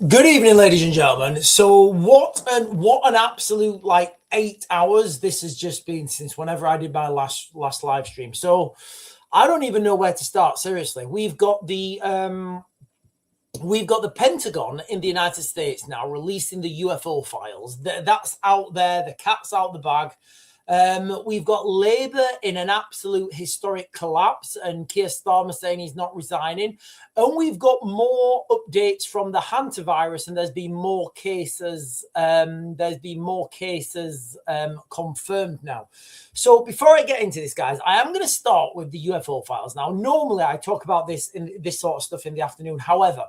Good evening, ladies and gentlemen. So what an absolute 8 hours this has just been since whenever I did my last live stream. So I don't even know where to start. Seriously, we've got the Pentagon in the United States now releasing the UFO files. That's out there. The cat's out the bag. We've got Labour in an absolute historic collapse, and Keir Starmer saying he's not resigning. And we've got more updates from the Hantavirus, and there's been more cases. Confirmed now. So before I get into this, guys, I am going to start with the UFO files. Now, normally I talk about this sort of stuff in the afternoon. However,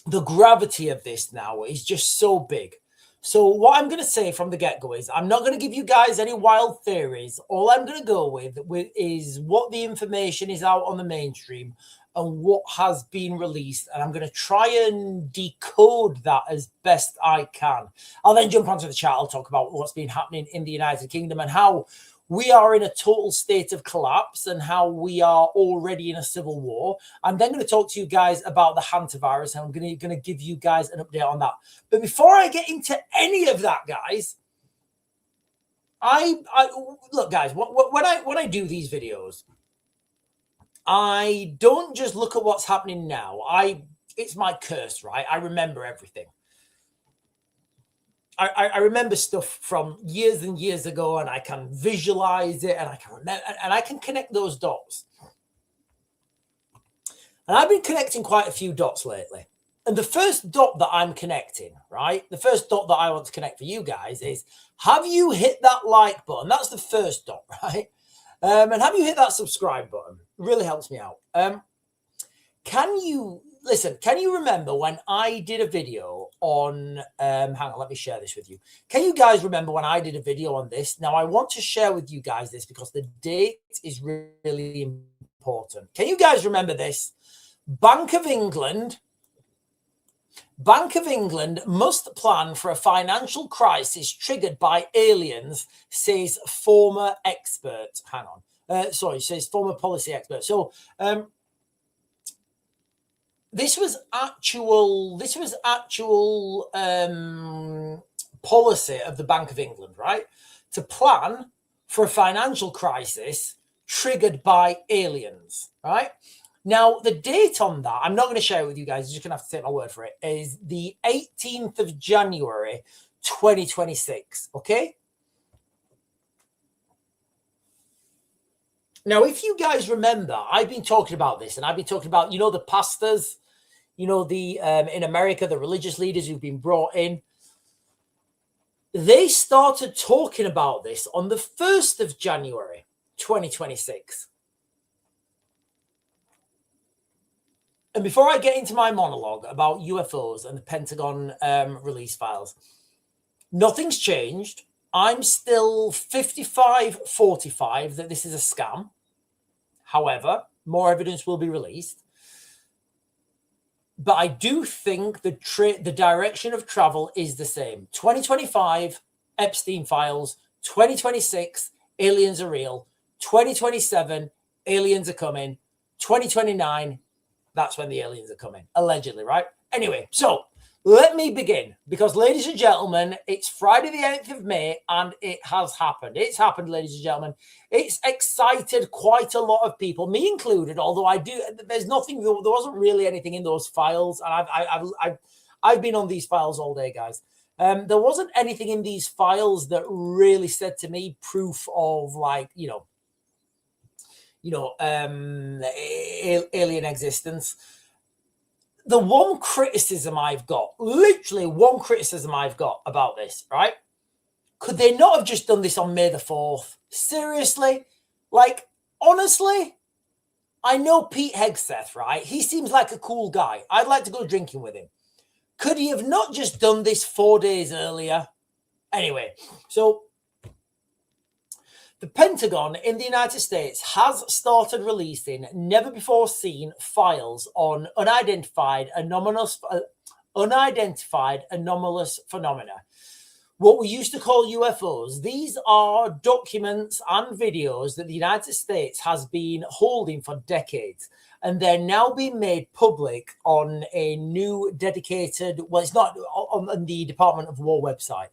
the gravity of this now is just so big. So what I'm going to say from the get-go is I'm not going to give you guys any wild theories. All I'm going to go with is what the information is out on the mainstream and what has been released. And I'm going to try and decode that as best I can. I'll then jump onto the chat. I'll talk about what's been happening in the United Kingdom and how we are in a total state of collapse and how we are already in a civil war. I'm then going to talk to you guys about the Hantavirus, and I'm going to give you guys an update on that. But before I get into any of that, guys, I look, guys, when I do these videos, I don't just look at what's happening now. It's my curse, right? I remember everything. I remember stuff from years and years ago, and I can visualize it, and I can remember, and I can connect those dots. And I've been connecting quite a few dots lately. And the first dot that I'm connecting, right? The first dot that I want to connect for you guys is, have you hit that like button? That's the first dot, right? And have you hit that subscribe button? It really helps me out. Can you remember when I did a video on, hang on, let me share this with you. Can you guys remember when I did a video on this? Now, I want to share with you guys this because the date is really important. Can you guys remember this? Bank of England must plan for a financial crisis triggered by aliens, says former expert. Hang on. Says former policy expert. So, this was actual policy of the Bank of England, right? To plan for a financial crisis triggered by aliens, right? Now, the date on that, I'm not going to share it with you guys. You're just going to have to take my word for it, is the 18th of January, 2026, okay? Now, if you guys remember, I've been talking about this, and I've been talking about, the pastors, in America, the religious leaders who've been brought in. They started talking about this on the 1st of January, 2026. And before I get into my monologue about UFOs and the Pentagon release files, nothing's changed. I'm still 55-45 that this is a scam. However, more evidence will be released. But I do think the direction of travel is the same. 2025, Epstein files. 2026, aliens are real. 2027, aliens are coming. 2029, that's when the aliens are coming, allegedly, right? Anyway, so let me begin, because, ladies and gentlemen, it's Friday the 8th of May, and it has happened. It's happened, ladies and gentlemen. It's excited quite a lot of people, me included, although there wasn't really anything in those files, and I've been on these files all day, guys. There wasn't anything in these files that really said to me proof of, alien existence. The one criticism I've got, literally one criticism I've got about this, right? Could they not have just done this on May the 4th? Seriously? Honestly? I know Pete Hegseth, right? He seems like a cool guy. I'd like to go drinking with him. Could he have not just done this 4 days earlier? Anyway, so the Pentagon in the United States has started releasing never-before-seen files on unidentified anomalous phenomena. what we used to call UFOs. These are documents and videos that the United States has been holding for decades, and they're now being made public on a new dedicated, well, it's not on the Department of War website.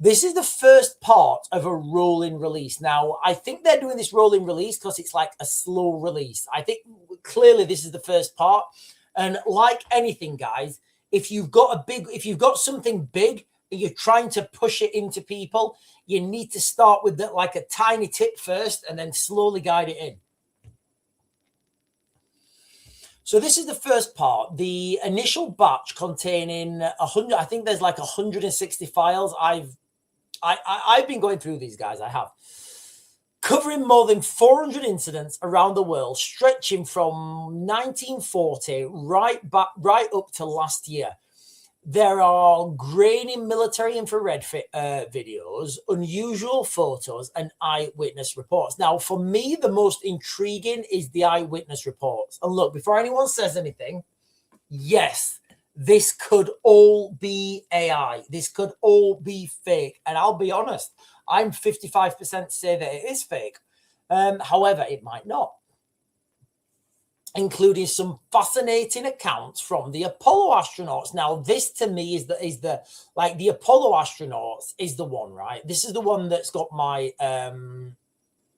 This is the first part of a rolling release. Now, I think they're doing this rolling release because it's like a slow release. I think clearly this is the first part. And like anything, guys, if you've got something big, you're trying to push it into people, you need to start with like a tiny tip first and then slowly guide it in. So this is the first part, the initial batch containing 100. I think there's like 160 files. I've been going through these, guys. I have, covering more than 400 incidents around the world, stretching from 1940 right up to last year. There are grainy military infrared videos, unusual photos, and eyewitness reports. Now, for me, the most intriguing is the eyewitness reports. And look, before anyone says anything, yes, this could all be AI. This could all be fake. And I'll be honest, I'm 55% say that it is fake. However, it might not. Including some fascinating accounts from the Apollo astronauts. Now, this to me is the Apollo astronauts is the one, right? This is the one that's got my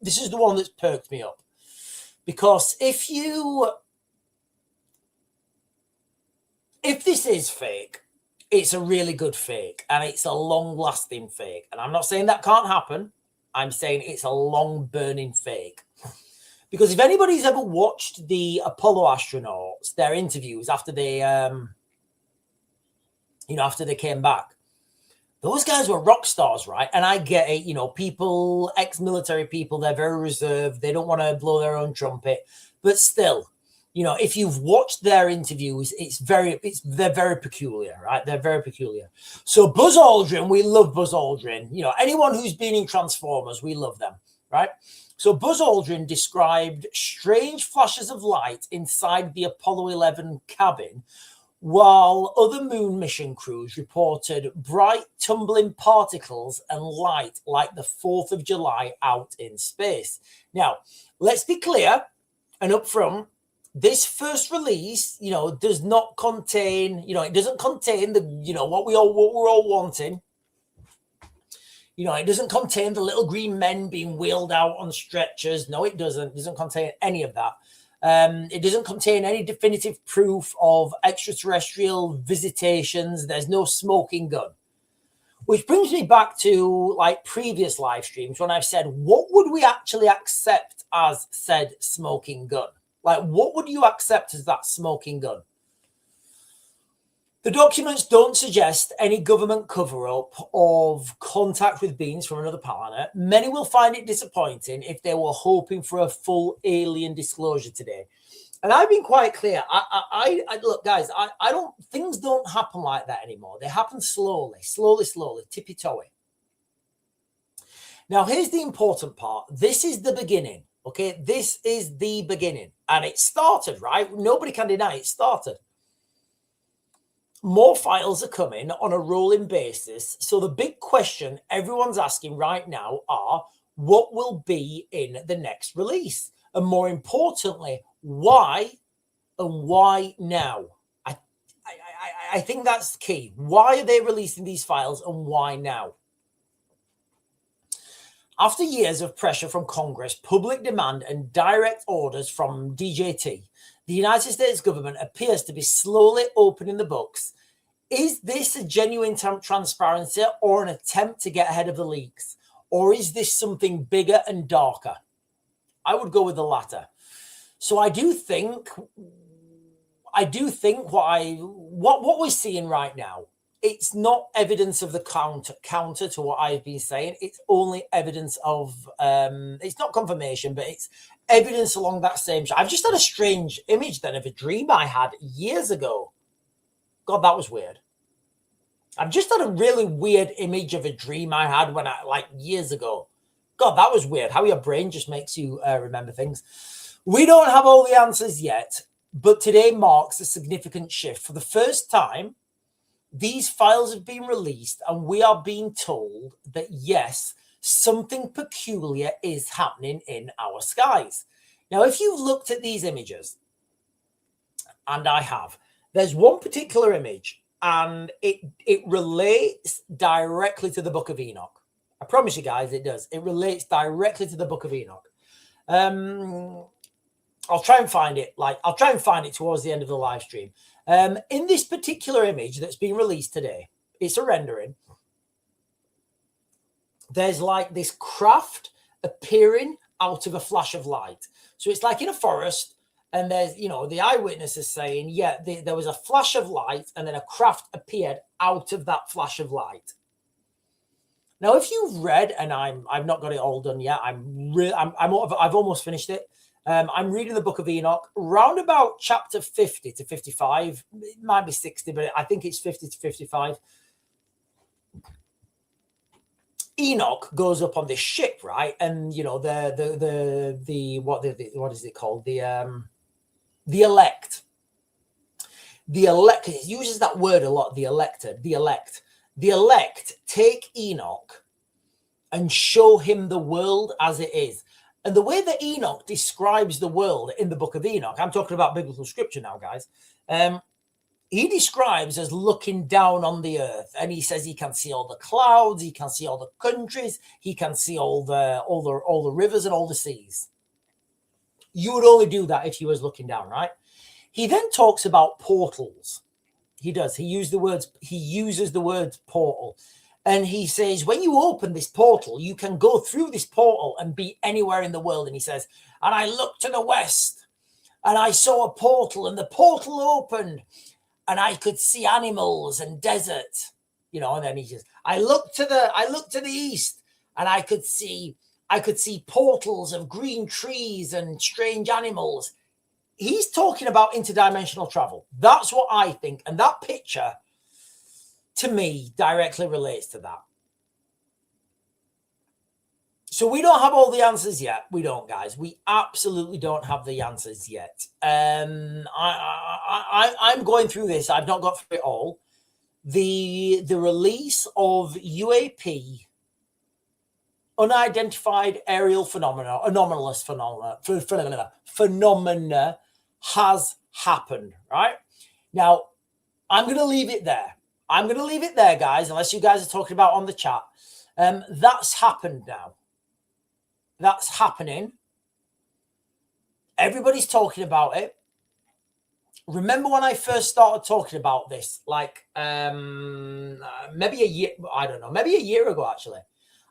this is the one that's perked me up. Because if this is fake, it's a really good fake, and it's a long-lasting fake. And I'm not saying that can't happen. I'm saying it's a long-burning fake. Because if anybody's ever watched the Apollo astronauts, their interviews after they, after they came back, those guys were rock stars, right? And I get it, people, ex-military people, they're very reserved. They don't want to blow their own trumpet. But still, if you've watched their interviews, they're very peculiar, right? They're very peculiar. So Buzz Aldrin, we love Buzz Aldrin. Anyone who's been in Transformers, we love them, right? So Buzz Aldrin described strange flashes of light inside the Apollo 11 cabin, while other moon mission crews reported bright tumbling particles and light like the 4th of July out in space. Now, let's be clear and upfront. This first release, does not contain, it doesn't contain the, what we're all wanting. It doesn't contain the little green men being wheeled out on stretchers. No, it doesn't. It doesn't contain any of that. It doesn't contain any definitive proof of extraterrestrial visitations. There's no smoking gun. Which brings me back to like previous live streams when I've said, what would we actually accept as said smoking gun? Like, what would you accept as that smoking gun? The documents don't suggest any government cover-up of contact with beings from another planet. Many will find it disappointing if they were hoping for a full alien disclosure today. And I've been quite clear. I look, guys, things don't happen like that anymore. They happen slowly, tippy-toey. Now, here's the important part. This is the beginning, okay? This is the beginning. And it started, right? Nobody can deny it started. More files are coming on a rolling basis. So the big question everyone's asking right now are, what will be in the next release? And more importantly, why and why now? I think that's the key. Why are they releasing these files and why now? After years of pressure from Congress, public demand and direct orders from DJT, the United States government appears to be slowly opening the books. Is this a genuine transparency or an attempt to get ahead of the leaks? Or is this something bigger and darker? I would go with the latter. So I do think what we're seeing right now, it's not evidence of the counter to what I've been saying. It's only evidence of, it's not confirmation, but it's evidence along that same. I've just had a strange image then of a dream I had years ago. God, that was weird. I've just had a really weird image of a dream I had years ago. God, that was weird. How your brain just makes you remember things. We don't have all the answers yet, but today marks a significant shift. For the first time, these files have been released, and we are being told that, yes, something peculiar is happening in our skies. Now, if you've looked at these images, and I have, there's one particular image, and it relates directly to the Book of Enoch. I promise you guys, it does. It relates directly to the Book of Enoch. I'll try and find it. I'll try and find it towards the end of the live stream. In this particular image that's been released today, it's a rendering. There's like this craft appearing out of a flash of light. So it's like in a forest, and there's, you know, the eyewitness is saying, yeah, there was a flash of light, and then a craft appeared out of that flash of light. Now, if you've read, and I've not got it all done yet, I've almost finished it. I'm reading the Book of Enoch, round about chapter 50 to 55. It might be 60, but I think it's 50 to 55. Enoch goes up on this ship, right? And you know, what is it called? The elect. The elect, it uses that word a lot, the elected, the elect. The elect take Enoch and show him the world as it is. And the way that Enoch describes the world in the Book of Enoch, I'm talking about biblical scripture now, guys. He describes as looking down on the earth, and he says he can see all the clouds, he can see all the countries, he can see all the rivers and all the seas. You would only do that if you was looking down, right? He then talks about portals. He does. He uses the word portal. And he says, when you open this portal, you can go through this portal and be anywhere in the world. And he says, and I looked to the west and I saw a portal, and the portal opened and I could see animals and desert, you know. And then he says, I looked to the east and I could see portals of green trees and strange animals. He's talking about interdimensional travel. That's what I think. And that picture, to me, directly relates to that. So we don't have all the answers yet. We don't, guys. We absolutely don't have the answers yet. I'm going through this. I've not got through it all. The release of UAP, unidentified aerial phenomena, anomalous phenomena has happened, right? Now, I'm going to leave it there. I'm going to leave it there, guys, unless you guys are talking about on the chat. That's happened now. That's happening. Everybody's talking about it. Remember when I first started talking about this, like maybe a year ago, actually.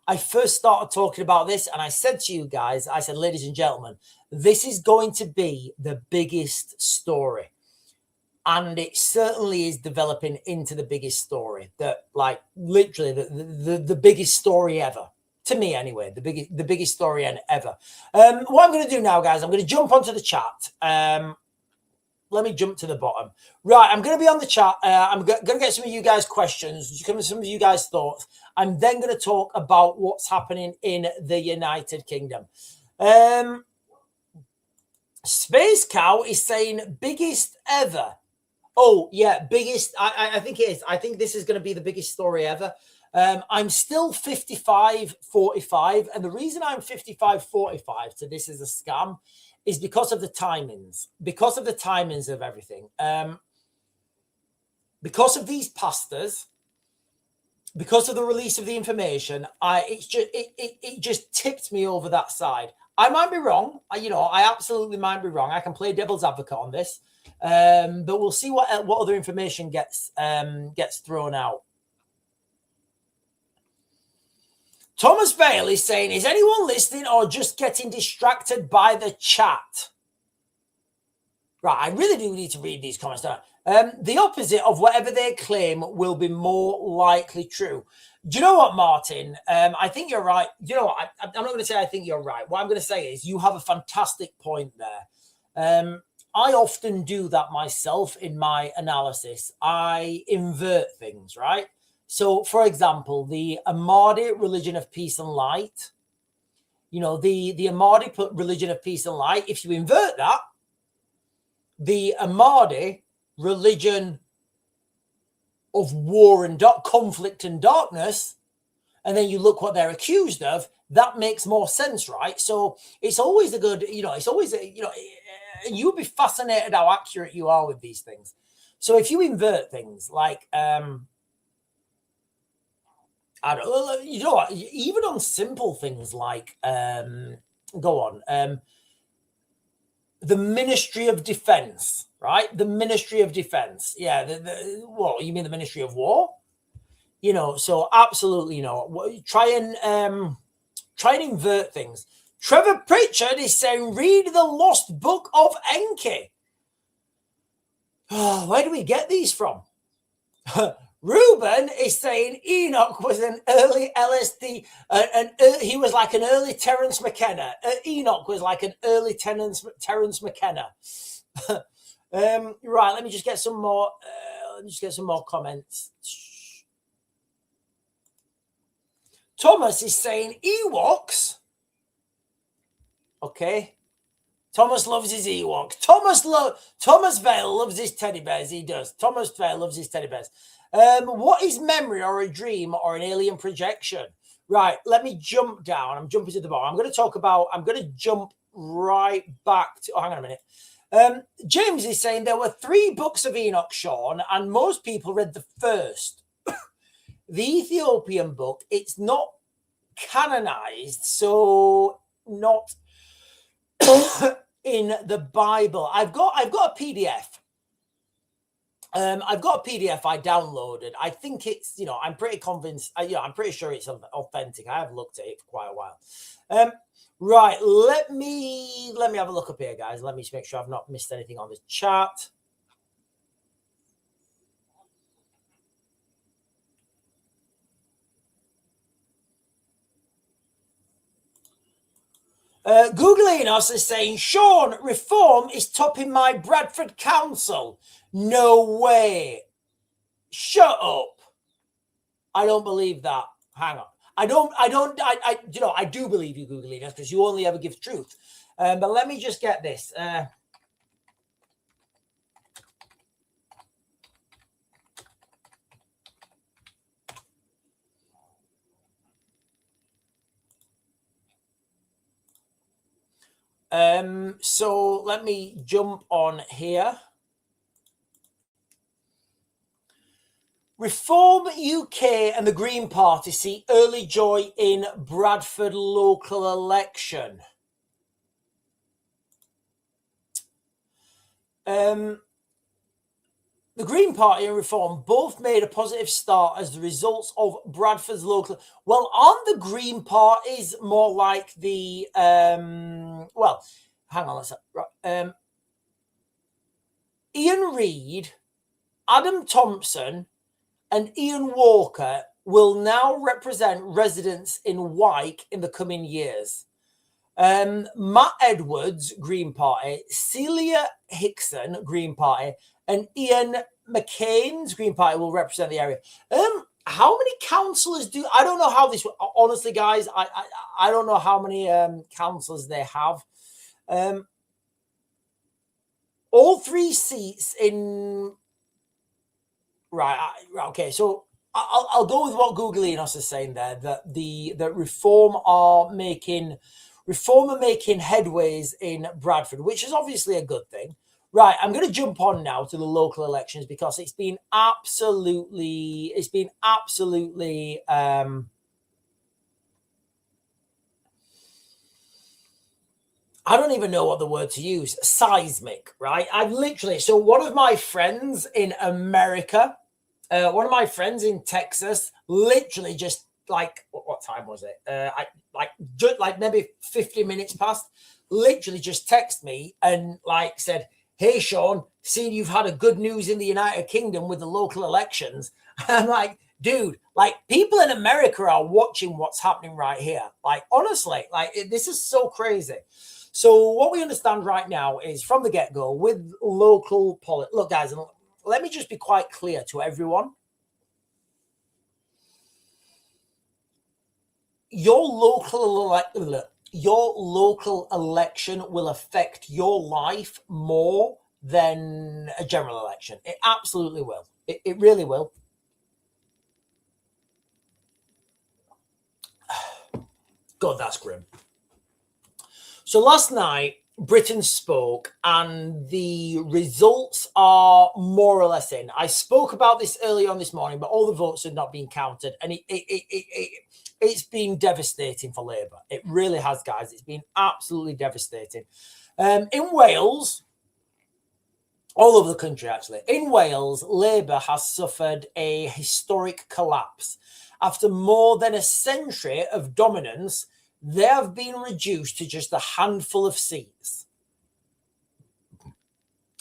I first started talking about this, and I said to you guys, I said, ladies and gentlemen, this is going to be the biggest story. And it certainly is developing into the biggest story, that like literally the biggest story ever. To me, anyway, the biggest story ever. What I'm going to do now, guys, I'm going to jump onto the chat. Let me jump to the bottom. Right, I'm going to be on the chat. I'm going to get some of you guys' questions, some of you guys' thoughts. I'm then going to talk about what's happening in the United Kingdom. Space Cow is saying biggest ever. Oh, yeah, biggest. I think it is. I think this is going to be the biggest story ever. I'm still 55-45. And the reason I'm 55-45 to this is a scam is because of the timings. Because of the timings of everything. Because of these pastors, because of the release of the information, it just tipped me over that side. I might be wrong. I absolutely might be wrong. I can play devil's advocate on this. But we'll see what other information gets thrown out. Thomas Vale is saying, is anyone listening or just getting distracted by the chat? Right, I really do need to read these comments down. The opposite of whatever they claim will be more likely true. Do you know what, Martin? I think you're right. You know what? I'm not going to say I think you're right. What I'm going to say is you have a fantastic point there. I often do that myself in my analysis. I invert things, right? So, for example, the Ahmadi religion of peace and light, the Ahmadi religion of peace and light, if you invert that, the Ahmadi religion of war and conflict and darkness, and then you look what they're accused of, that makes more sense, right? So it's always a good, it's always, you'll be fascinated how accurate you are with these things. So if you invert things like, I don't know, you know what, even on simple things like, the Ministry of Defense, right? The Ministry of Defense. Yeah. What, you mean the Ministry of War? So absolutely, try and invert things. Trevor Pritchard is saying, read the Lost Book of Enki. Oh, where do we get these from? Ruben is saying Enoch was an early LSD, he was like an early Terence McKenna. Enoch was like an early Terence McKenna. Right, let me just get some more. Comments. Thomas is saying Ewoks. Okay. Thomas loves his Ewoks. Thomas Vale loves his teddy bears. He does. Thomas Vale loves his teddy bears. What is memory or a dream or an alien projection? Right, let me jump down. I'm jumping to the bottom. I'm going to jump right back to, hang on a minute. James is saying there were 3 books of Enoch, Sean, and most people read the first. The Ethiopian book, it's not canonized, so not in the Bible. I've got a PDF. I've got a PDF I downloaded. I think it's, I'm pretty convinced. I'm pretty sure it's authentic. I have looked at it for quite a while. Right, let me have a look up here, guys. Let me just make sure I've not missed anything on the chat. Googling us is saying, Sean, reform is topping my Bradford Council. No way. Shut up. I don't believe that. Hang on. I do believe you, Googling us, because you only ever give truth. But let me just get this. So let me jump on here. Reform UK and the Green Party see early joy in Bradford local election. The Green Party and Reform both made a positive start as the results of Bradford's local. Well, aren't the Green Parties more like the well, hang on, let's Ian Reid, Adam Thompson, and Ian Walker will now represent residents in Wyke in the coming years. Matt Edwards, Green Party, Celia Hickson, Green Party, and Ian McCain's Green Party will represent the area. How many councillors do... I don't know how this... Honestly, guys, I don't know how many councillors they have. All 3 seats in... Right, okay, so I'll go with what Googling us is saying there, that Reform are making headways in Bradford, which is obviously a good thing. Right, I'm going to jump on now to the local elections because it's been absolutely I don't even know what the word to use, seismic, right? So one of my friends in America, one of my friends in Texas, literally just like, what time was it? Like maybe 50 minutes past, literally just texted me and like said, hey, Sean, seeing you've had a good news in the United Kingdom with the local elections. I'm like, dude, like people in America are watching what's happening right here. Like, honestly, like this is so crazy. So what we understand right now is from the get-go with local politics. Look, guys, let me just be quite clear to everyone. Your local election will affect your life more than a general election. It absolutely will. It really will. God, that's grim. So last night, Britain spoke, and the results are more or less in. I spoke about this early on this morning, but all the votes had not been counted, and it's been devastating for Labour. It really has, guys. It's been absolutely devastating. In Wales, all over the country, actually, in Wales, Labour has suffered a historic collapse. After more than a century of dominance, they have been reduced to just a handful of seats.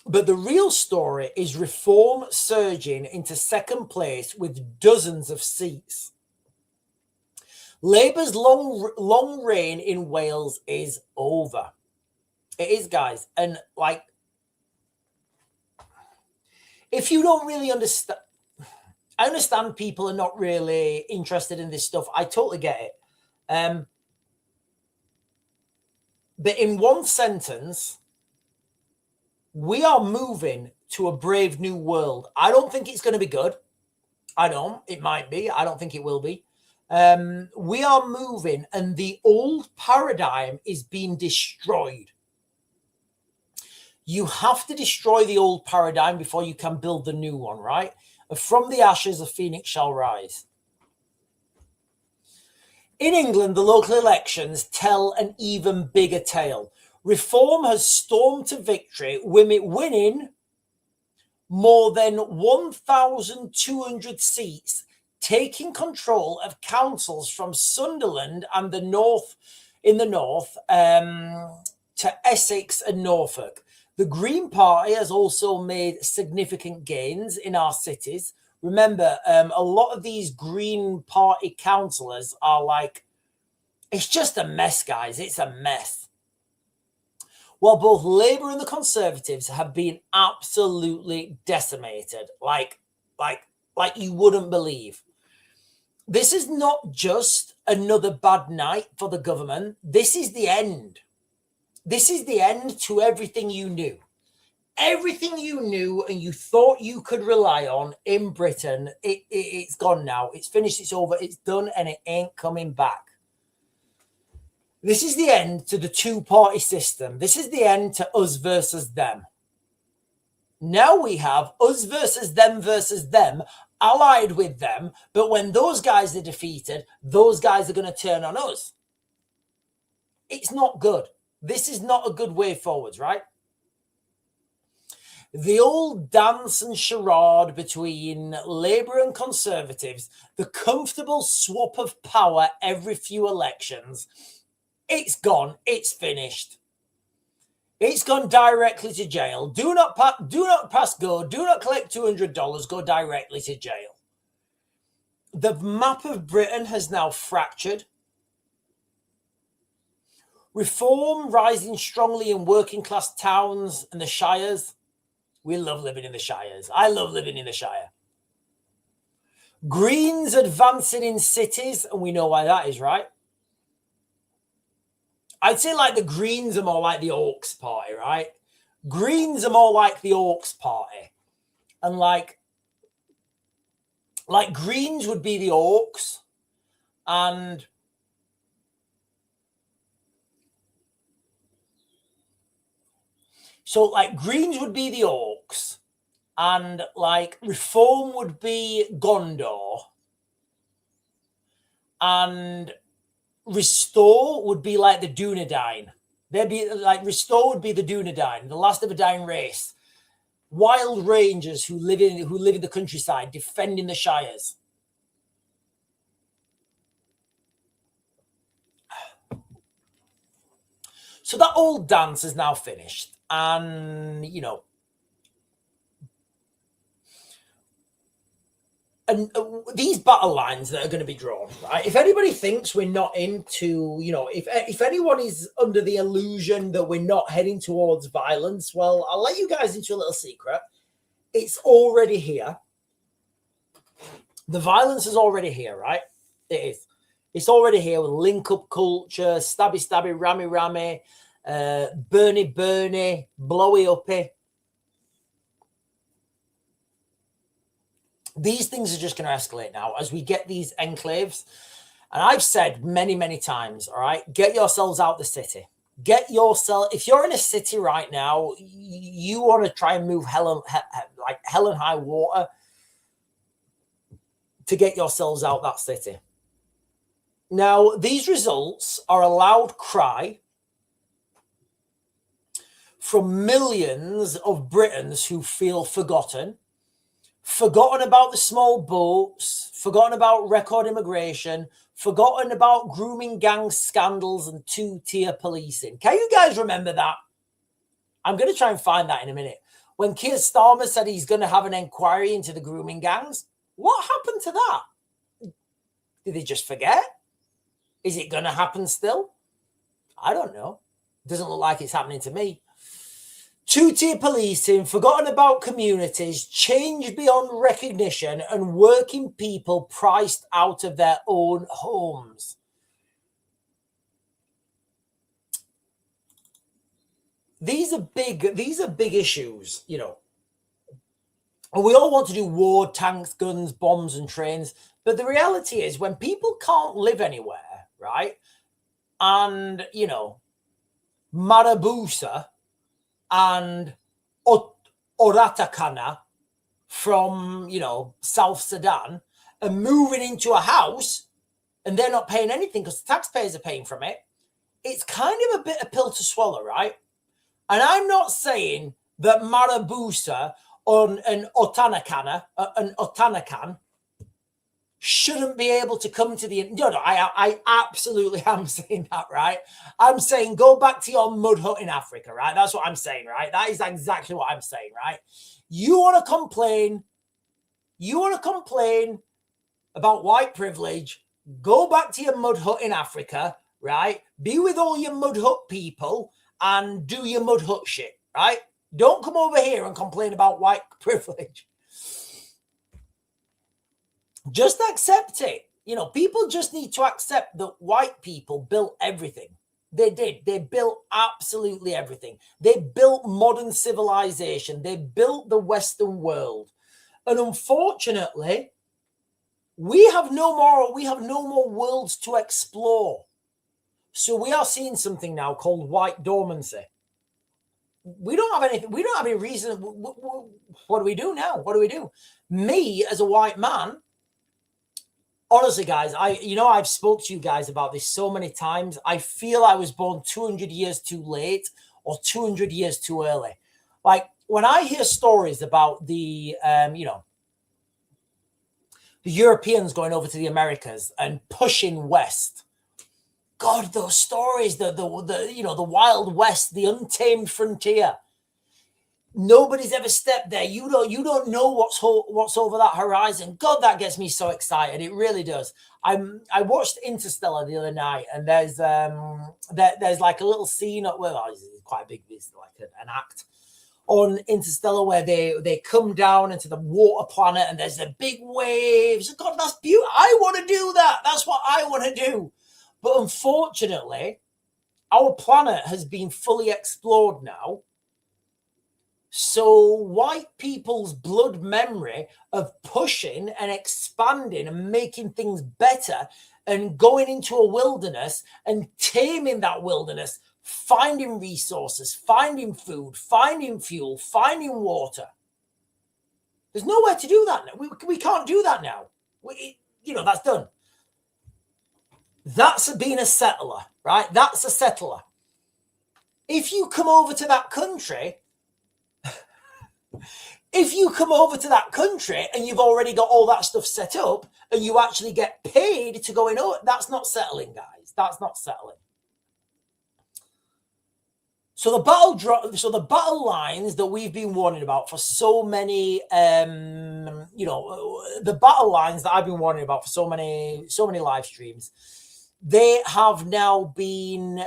But the real story is Reform surging into second place with dozens of seats. Labour's long reign in Wales is over. It is, guys. And like, if you don't really understand, I understand people are not really interested in this stuff. I totally get it. But in one sentence, we are moving to a brave new world. I don't think it's going to be good. I don't. It might be. I don't think it will be. We are moving, and the old paradigm is being destroyed. You have to destroy the old paradigm before you can build the new one, right? From the ashes, a phoenix shall rise. In England, the local elections tell an even bigger tale. Reform has stormed to victory, winning more than 1,200 seats, taking control of councils from Sunderland and the north to Essex and Norfolk. The Green Party has also made significant gains in our cities. Remember, a lot of these Green Party councillors are like, it's just a mess, guys. It's a mess. While both Labour and the Conservatives have been absolutely decimated, like you wouldn't believe. This is not just another bad night for the government. This is the end. This is the end to everything you knew. Everything you knew and you thought you could rely on in Britain, it's gone now. It's finished, it's over, it's done, and it ain't coming back. This is the end to the two-party system. This is the end to us versus them. Now we have us versus them, allied with them, but when those guys are defeated, those guys are going to turn on us. It's not good. This is not a good way forwards, right? The old dance and charade between Labour and Conservatives, the comfortable swap of power every few elections, it's gone. It's finished. It's gone directly to jail. Do not pass go. Do not collect $200. Go directly to jail. The map of Britain has now fractured. Reform rising strongly in working class towns and the shires. We love living in the shires. I love living in the shire. Greens advancing in cities, and we know why that is, right? I'd say like the Greens are more like the Orcs Party, right? Greens are more like the Orcs Party. And like Greens would be the Orcs, and so like Greens would be the Orcs, and like Reform would be Gondor, and Restore would be like the Dunedain. They'd be like Restore would be the Dunedain, the last of a dying race. Wild rangers who live in the countryside, defending the shires. So that old dance is now finished, and you know. And these battle lines that are going to be drawn, right? If anybody thinks we're not into, you know, if anyone is under the illusion that we're not heading towards violence, well, I'll let you guys into a little secret. It's already here. The violence is already here, right? It is. It's already here with link-up culture, stabby, rammy, burny, blowy uppy. These things are just going to escalate now as we get these enclaves. And I've said many, many times, all right, get yourselves out the city. Get yourself, if you're in a city right now, you want to try and move hell and high water to get yourselves out that city. Now, these results are a loud cry from millions of Britons who feel forgotten about the small boats, forgotten about record immigration, forgotten about grooming gang scandals and two-tier policing. Can you guys remember that? I'm going to try and find that in a minute. When Keir Starmer said he's going to have an inquiry into the grooming gangs, what happened to that? Did they just forget? Is it going to happen still? I don't know. Doesn't look like it's happening to me. Two-tier policing, forgotten about communities, change beyond recognition, and working people priced out of their own homes. These are big issues, you know. And we all want to do war, tanks, guns, bombs, and trains. But the reality is when people can't live anywhere, right? And, you know, Marabusa and Oratakana from, you know, South Sudan are moving into a house and they're not paying anything because the taxpayers are paying from it. It's kind of a bit of pill to swallow, right? And I'm not saying that Marabusa on an Otanakan shouldn't be able to come to the... No, I absolutely am saying that, right? I'm saying go back to your mud hut in Africa, right? That's what I'm saying, right? That is exactly what I'm saying, right? You want to complain about white privilege, go back to your mud hut in Africa, right? Be with all your mud hut people and do your mud hut shit, right? Don't come over here and complain about white privilege. Just accept it. You know, people just need to accept that white people built everything. They did. They built absolutely everything. They built modern civilization. They built the Western world. And unfortunately, we have no more worlds to explore. So we are seeing something now called white dormancy. We don't have anything. We don't have any reason. What do we do now? What do we do? Me as a white man, honestly, guys, I've spoke to you guys about this so many times. I feel I was born 200 years too late or 200 years too early. Like when I hear stories about the Europeans going over to the Americas and pushing west. God, those stories, the Wild West, the untamed frontier. Nobody's ever stepped there. You don't know what's over that horizon. God, that gets me so excited. It really does. I watched Interstellar the other night, and there's like a little scene. Well, it's quite a big, it's like an act on Interstellar where they come down into the water planet, and there's the big waves. God, that's beautiful. I want to do that. That's what I want to do. But unfortunately, our planet has been fully explored now. So white people's blood memory of pushing and expanding and making things better and going into a wilderness and taming that wilderness, finding resources, finding food, finding fuel, finding water. There's nowhere to do that now. We can't do that now. That's done. That's being a settler, right? That's a settler. If you come over to that country, and you've already got all that stuff set up and you actually get paid to go in, that's not settling, guys. That's not settling. So the battle lines that we've been warning about for so many, the battle lines that I've been warning about for so many live streams, they have now been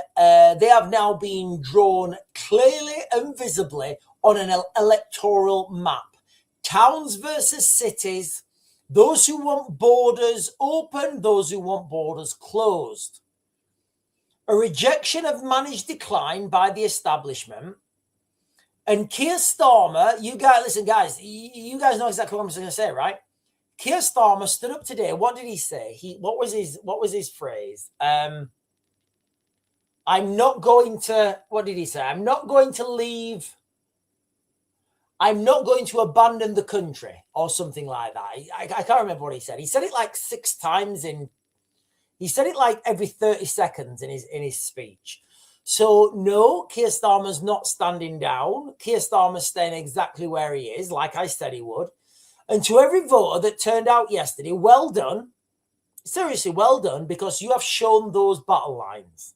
drawn clearly and visibly on an electoral map. Towns versus cities, those who want borders open, those who want borders closed. A rejection of managed decline by the establishment. And Keir Starmer, you guys, listen, guys, you guys know exactly what I'm going to say, right? Keir Starmer stood up today. What did he say? What was his phrase? I'm not going to, what did he say? I'm not going to leave. I'm not going to abandon the country or something like that. I can't remember what he said. He said it like 6 times he said it like every 30 seconds in his speech. So no, Keir Starmer's not standing down. Keir Starmer's staying exactly where he is, like I said he would. And to every voter that turned out yesterday, well done. Seriously, well done, because you have shown those battle lines.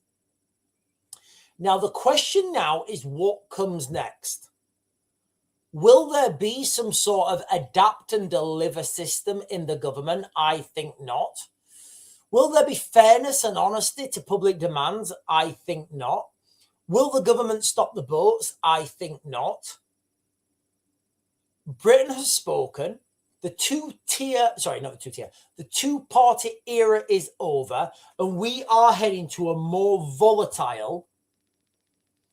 Now, the question now is what comes next? Will there be some sort of adapt and deliver system in the government? I think not. Will there be fairness and honesty to public demands? I think not. Will the government stop the boats? I think not. Britain has spoken. The two-party era is over, and we are heading to a more volatile,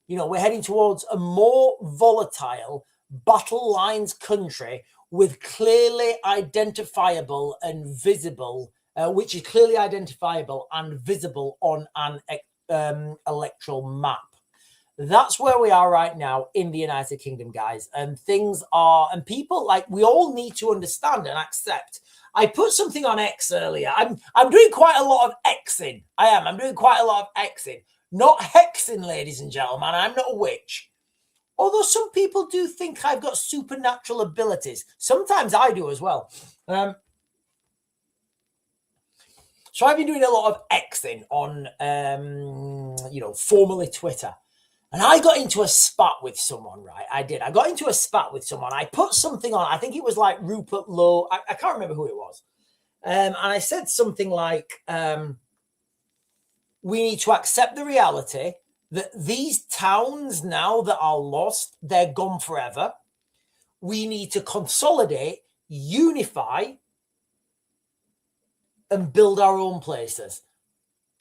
we're heading towards a more volatile battle lines country with clearly identifiable and visible, which is clearly identifiable and visible on an electoral map. That's where we are right now in the United Kingdom, guys. And people, like, we all need to understand and accept. I put something on X earlier. I'm doing quite a lot of Xing. I'm doing quite a lot of Xing. Not hexing, ladies and gentlemen. I'm not a witch. Although some people do think I've got supernatural abilities. Sometimes I do as well. So I've been doing a lot of Xing on, formerly Twitter. And I got into a spat with someone, right? I did. I got into a spat with someone. I put something on. I think it was like Rupert Lowe. I can't remember who it was. And I said something like, we need to accept the reality that these towns now that are lost, they're gone forever. We need to consolidate, unify, and build our own places.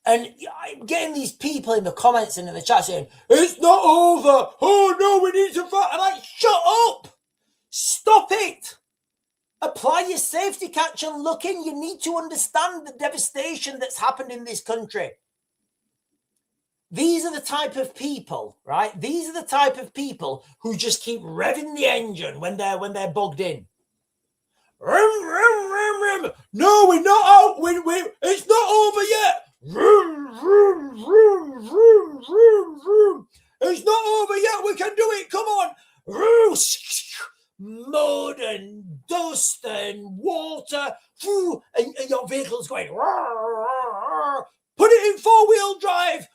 And I'm getting these people in the comments and in the chat saying, it's not over. Oh, no, we need to fight. I'm like, shut up. Stop it. Apply your safety catch and look in. You need to understand the devastation that's happened in this country. These are the type of people, right? These are the type of people who just keep revving the engine when they're bogged in. Rum, rum, rum, rum. No, we're not out. It's not over yet. Vroom, vroom, vroom, vroom, vroom, vroom. It's not over yet. We can do it. Come on. Mud and dust and water. And your vehicle's going. Put it in 4-wheel drive.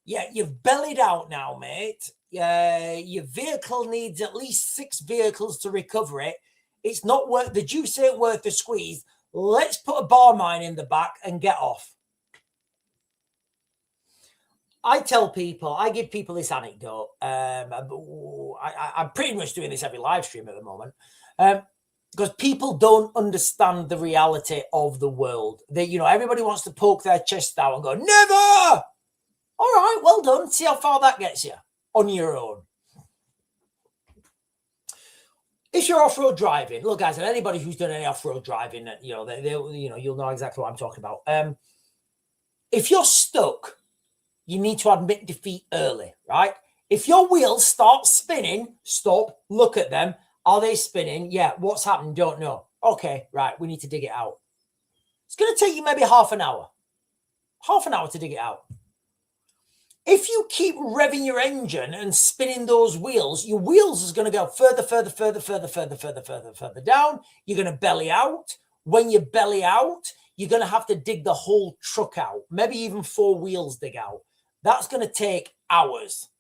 Yeah, you've bellied out now, mate. Your vehicle needs at least 6 vehicles to recover it. It's not worth, the juice ain't worth the squeeze. Let's put a bar mine in the back and get off. I give people this anecdote. I'm pretty much doing this every live stream at the moment. Because people don't understand the reality of the world. Everybody wants to poke their chest out and go, never! All right, well done. See how far that gets you on your own. If you're off-road driving, look, guys, and anybody who's done any off-road driving, you'll know exactly what I'm talking about. If you're stuck, you need to admit defeat early, right? If your wheels start spinning, stop, look at them. Are they spinning? Yeah. What's happening? Don't know. Okay, right. We need to dig it out. It's going to take you maybe half an hour. Half an hour to dig it out. If you keep revving your engine and spinning those wheels, your wheels is going to go further down. You're going to belly out. When you belly out, you're going to have to dig the whole truck out. Maybe even 4 wheels dig out. That's going to take hours.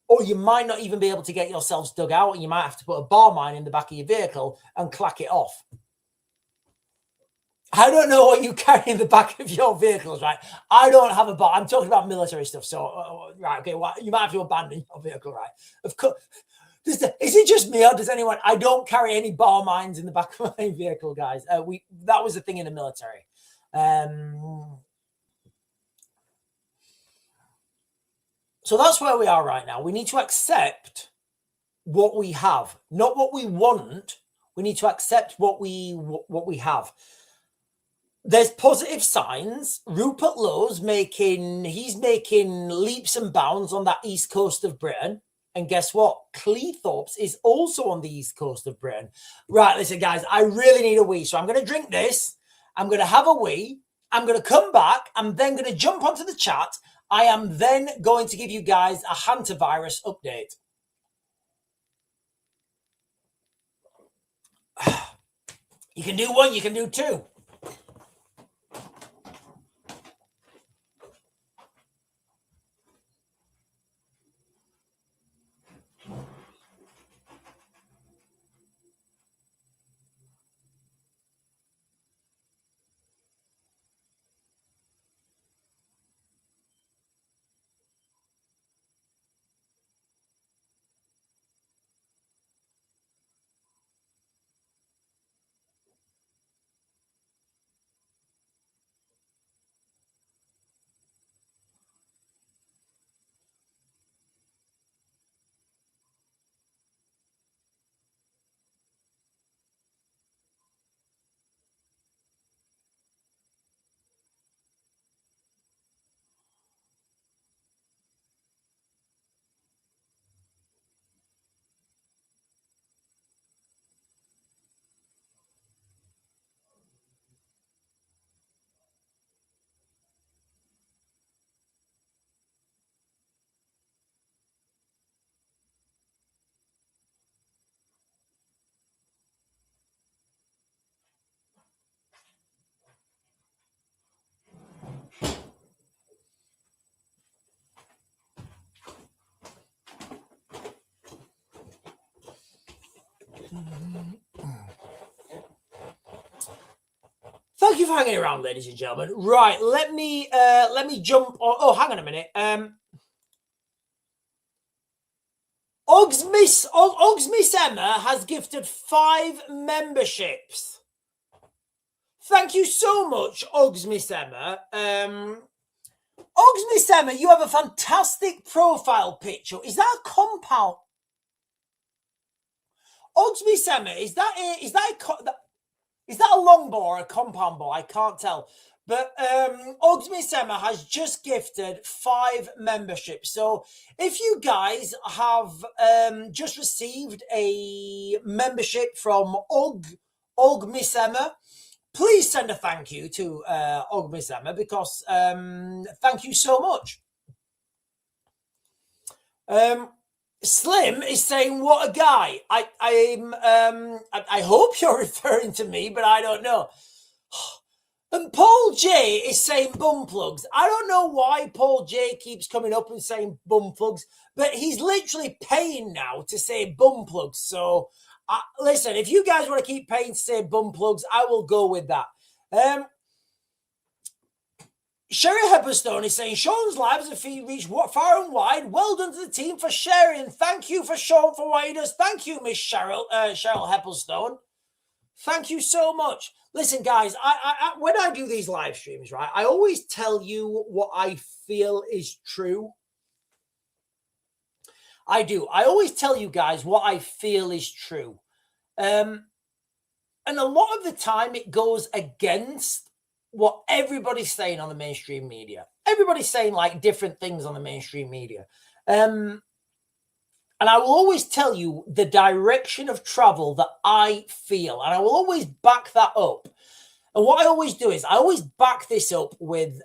Or you might not even be able to get yourselves dug out, and you might have to put a bar mine in the back of your vehicle and clack it off. I don't know what you carry in the back of your vehicles, right? I don't have a bar. I'm talking about military stuff. So, right, okay, well, you might have to abandon your vehicle, right? Of course. Is it just me, or does anyone? I don't carry any bar mines in the back of my vehicle, guys. That was a thing in the military. So that's where we are right now. We need to accept what we have, not what we want. We need to accept what we have. There's positive signs. Rupert Lowe's he's making leaps and bounds on that east coast of Britain. And guess what? Cleethorpes is also on the east coast of Britain. Right, listen, guys, I really need a wee. So I'm going to drink this. I'm going to have a wee. I'm going to come back. I'm then going to jump onto the chat. I am then going to give you guys a Hantavirus update. You can do one, you can do two. Thank you for hanging around, ladies and gentlemen. Right, let me jump on. Oh, hang on a minute. Og's Miss Emma has gifted 5 memberships. Thank you so much, Og's Miss Emma. Og's Miss Emma, you have a fantastic profile picture. Is that a compound? Og's Miss Emma, is that a long ball or a compound ball? I can't tell. But Og's Miss Emma has just gifted 5 memberships. So if you guys have just received a membership from Og Miss Emma, please send a thank you to Og Miss Emma, because thank you so much. Slim is saying, "What a guy!" I hope you're referring to me, but I don't know. And Paul J is saying bum plugs. I don't know why Paul J keeps coming up and saying bum plugs, but he's literally paying now to say bum plugs. So listen, if you guys want to keep paying to say bum plugs, I will go with that. Sherry Hepperstone is saying, Sean's lives have reached far and wide. Well done to the team for sharing. Thank you for Sean for what he does. Thank you, Miss Cheryl Hepperstone. Thank you so much. Listen, guys, I when I do these live streams, right, I always tell you what I feel is true. I do. I always tell you guys what I feel is true. And a lot of the time it goes against what everybody's saying on the mainstream media. Everybody's saying like different things on the mainstream media. And I will always tell you the direction of travel that I feel. And I will always back that up. And what I always do is I always back this up with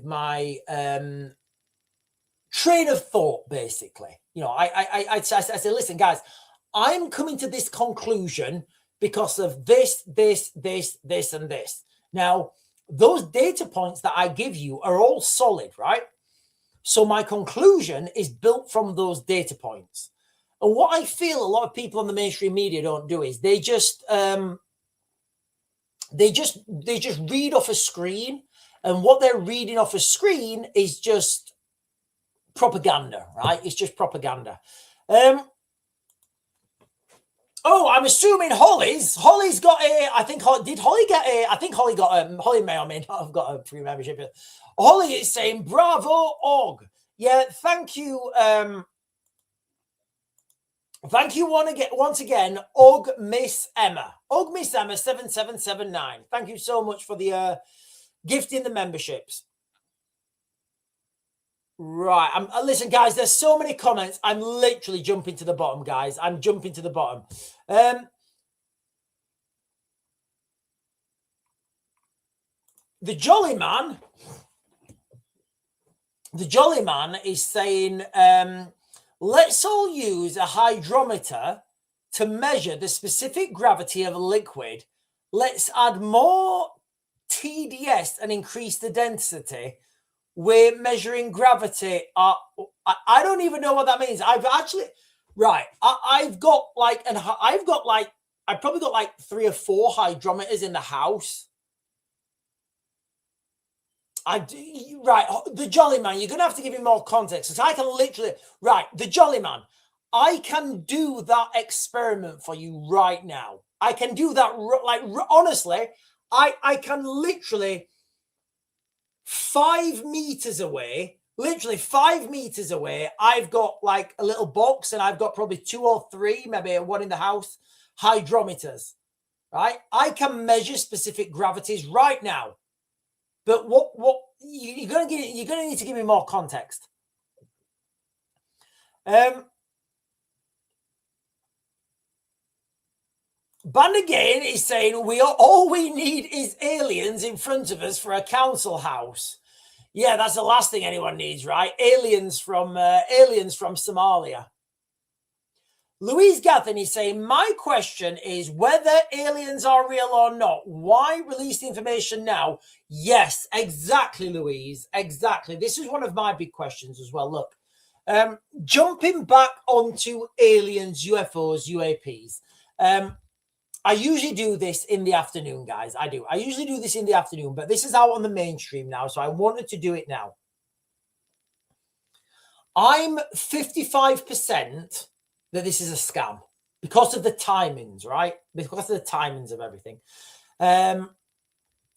my train of thought, basically. You know, I say, listen, guys, I'm coming to this conclusion because of this, and this. Now, those data points that I give you are all solid, right? So my conclusion is built from those data points. And what I feel a lot of people on the mainstream media don't do is they just read off a screen, and what they're reading off a screen is just propaganda, right? It's just propaganda. Oh, I'm assuming Holly's got a, I think, did Holly get a, I think Holly got a, Holly may or may not have got a free membership. Holly is saying, bravo, Og. Yeah, thank you. Thank you once again, Og Miss Emma. Og Miss Emma 7779. Thank you so much for the gifting the memberships. Right. Listen, guys, there's so many comments. I'm literally jumping to the bottom, guys. I'm jumping to the bottom. The Jolly Man is saying, let's all use a hydrometer to measure the specific gravity of a liquid. Let's add more TDS and increase the density. We're measuring gravity. I don't even know what that means. I've probably got like 3 or 4 hydrometers in the house. The Jolly Man, you're going to have to give me more context. Because I can literally, the Jolly Man, I can do that experiment for you right now. I can do that, honestly, I can literally 5 meters away, I've got like a little box and I've got probably 2 or 3, maybe one in the house, hydrometers, right? I can measure specific gravities right now. But what you're gonna need to give me more context. Band again is saying all we need is aliens in front of us for a council house. Yeah, that's the last thing anyone needs, right? Aliens from Somalia. Louise Gathen is saying, my question is whether aliens are real or not. Why release the information now? Yes, exactly, Louise. Exactly. This is one of my big questions as well. Look, jumping back onto aliens, UFOs, UAPs. I usually do this in the afternoon, guys. I do. I usually do this in the afternoon, but this is out on the mainstream now, so I wanted to do it now. I'm 55% that this is a scam because of the timings, right? Because of the timings of everything.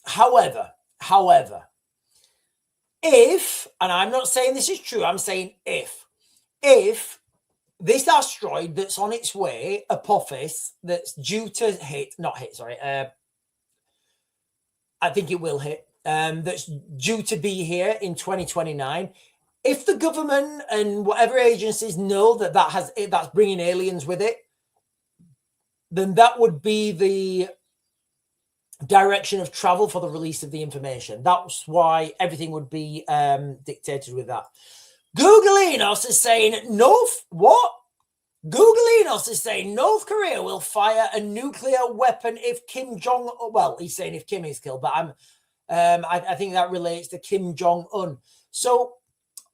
However, if, and I'm not saying this is true, I'm saying if this asteroid that's on its way, Apophis, that's due to I think it will hit, that's due to be here in 2029, if the government and whatever agencies know that's bringing aliens with it, then that would be the direction of travel for the release of the information. That's why everything would be dictated with that. Googleinos is saying North Korea will fire a nuclear weapon if Kim Jong. Well, he's saying if Kim is killed, but I think that relates to Kim Jong-un. So.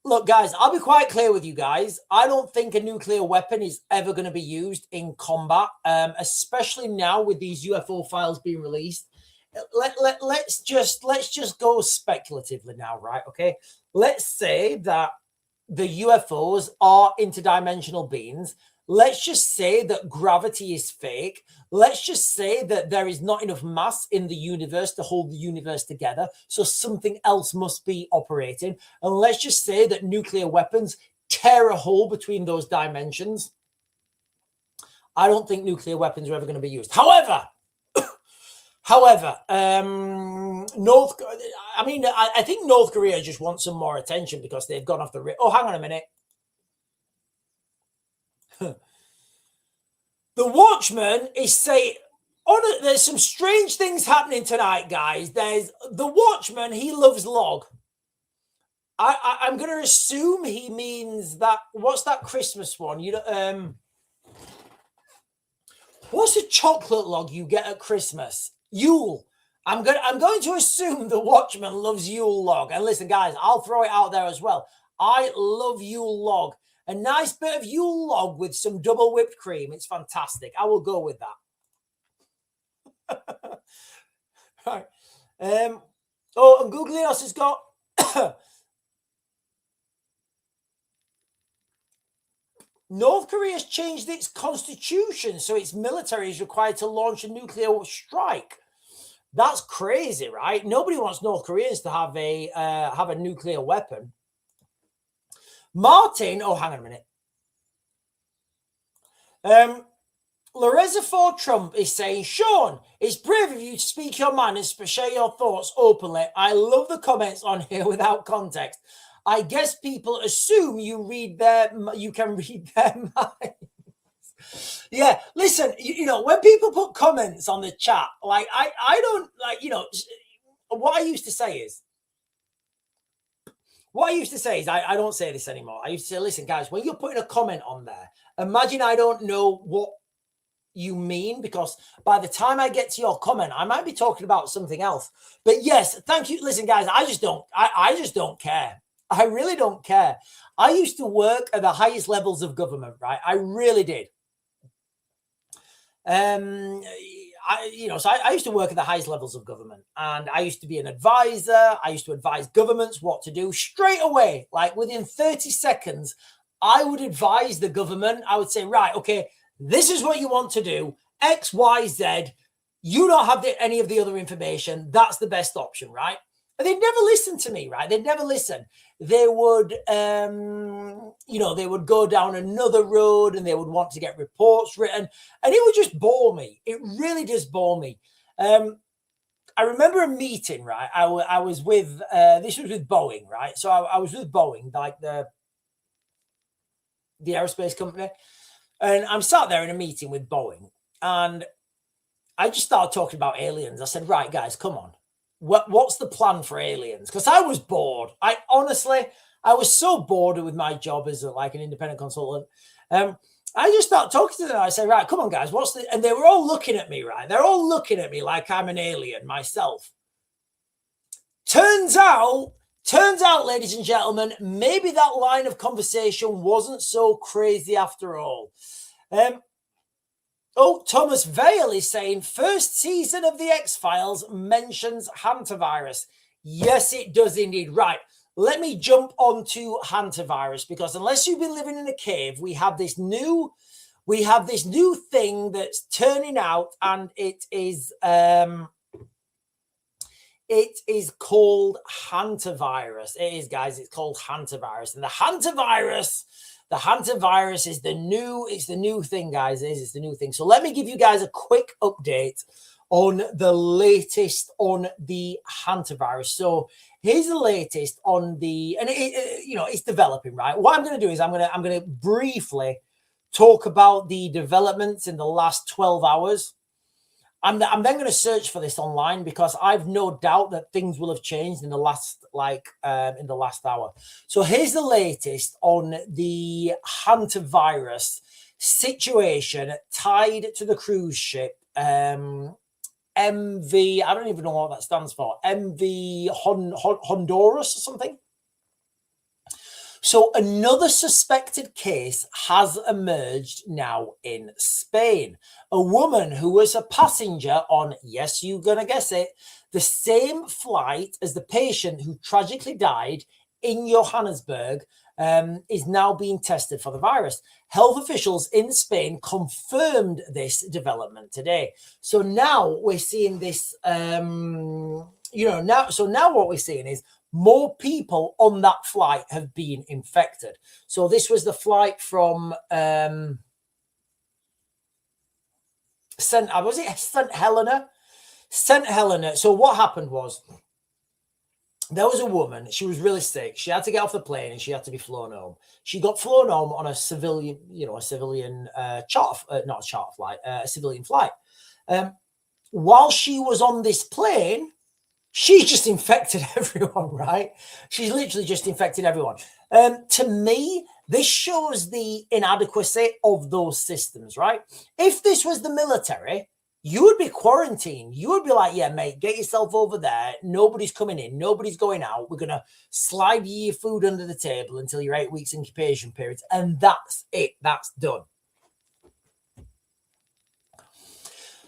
Look, guys, I'll be quite clear with you guys. I don't think a nuclear weapon is ever going to be used in combat, especially now with these UFO files being released. Let's just go speculatively now, right? Okay. Let's say that the UFOs are interdimensional beings. Let's just say that gravity is fake. Let's just say that there is not enough mass in the universe to hold the universe together. So something else must be operating. And let's just say that nuclear weapons tear a hole between those dimensions. I don't think nuclear weapons are ever going to be used. However, I think North Korea just wants some more attention because they've gone off the... Oh, hang on a minute. The Watchman is saying, there's some strange things happening tonight, guys. There's the Watchman, he loves log. I'm going to assume he means that, what's that Christmas one? What's a chocolate log you get at Christmas? Yule. I'm going to assume the Watchman loves Yule log. And listen, guys, I'll throw it out there as well. I love Yule log. A nice bit of Yule log with some double whipped cream. It's fantastic. I will go with that. Right. And Googlios has got... North Korea has changed its constitution, so its military is required to launch a nuclear strike. That's crazy, right? Nobody wants North Koreans to have a nuclear weapon. Martin, hang on a minute. Loreza for Trump is saying, Sean, it's brave of you to speak your mind and share your thoughts openly. I love the comments on here without context. I guess people assume you can read their minds. Yeah, listen, you know, when people put comments on the chat, like I don't like, you know, what I used to say is, I don't say this anymore. I used to say, listen, guys, when you're putting a comment on there, imagine I don't know what you mean, because by the time I get to your comment, I might be talking about something else. But yes, thank you. Listen, guys, I just don't care. I really don't care. I used to work at the highest levels of government, right? I really did. I used to work at the highest levels of government, and I used to be an advisor. I used to advise governments what to do straight away. Like within 30 seconds, I would advise the government. I would say, right, okay, this is what you want to do, X, Y, Z. You don't have any of the other information. That's the best option, right? And they'd never listen to me, right? They'd never listen. They would, they would go down another road and they would want to get reports written. And it would just bore me. It really just bore me. I remember a meeting, right? I was with, this was with Boeing, right? So I was with Boeing, like the aerospace company. And I'm sat there in a meeting with Boeing. And I just started talking about aliens. I said, right, guys, come on. What's the plan for aliens? Because I was bored. I was so bored with my job as like an independent consultant. I just started talking to them. I said, right, come on, guys, and they were all looking at me, right? They're all looking at me like I'm an alien myself. Turns out, ladies and gentlemen, maybe that line of conversation wasn't so crazy after all. Thomas Vale is saying, first season of The X-Files mentions Hantavirus. Yes, it does indeed. Right, let me jump onto Hantavirus, because unless you've been living in a cave, we have this new thing that's turning out, and it is called Hantavirus. It is, guys, it's called Hantavirus. And the Hantavirus is the new thing, guys. It's the new thing. So let me give you guys a quick update on the latest on the Hantavirus. So here's the latest on the, and it's developing, right? What I'm going to do is I'm going to briefly talk about the developments in the last 12 hours. I'm then going to search for this online, because I've no doubt that things will have changed in the last hour. So here's the latest on the Hantavirus situation tied to the cruise ship MV. I don't even know what that stands for. MV Honduras or something. So another suspected case has emerged now in Spain. A woman who was a passenger on, yes, you're going to guess it, the same flight as the patient who tragically died in Johannesburg is now being tested for the virus. Health officials in Spain confirmed this development today. So now we're seeing this, now what we're seeing is more people on that flight have been infected. So this was the flight from St. Helena? St. Helena. So what happened was, there was a woman, she was really sick. She had to get off the plane and she had to be flown home. She got flown home on a civilian flight. While she was on this plane, she just infected everyone, right? She's literally just infected everyone. To me, this shows the inadequacy of those systems, right? If this was the military, you would be quarantined. You would be like, yeah, mate, get yourself over there. Nobody's coming in. Nobody's going out. We're going to slide your food under the table until your 8 weeks incubation periods. And that's it. That's done.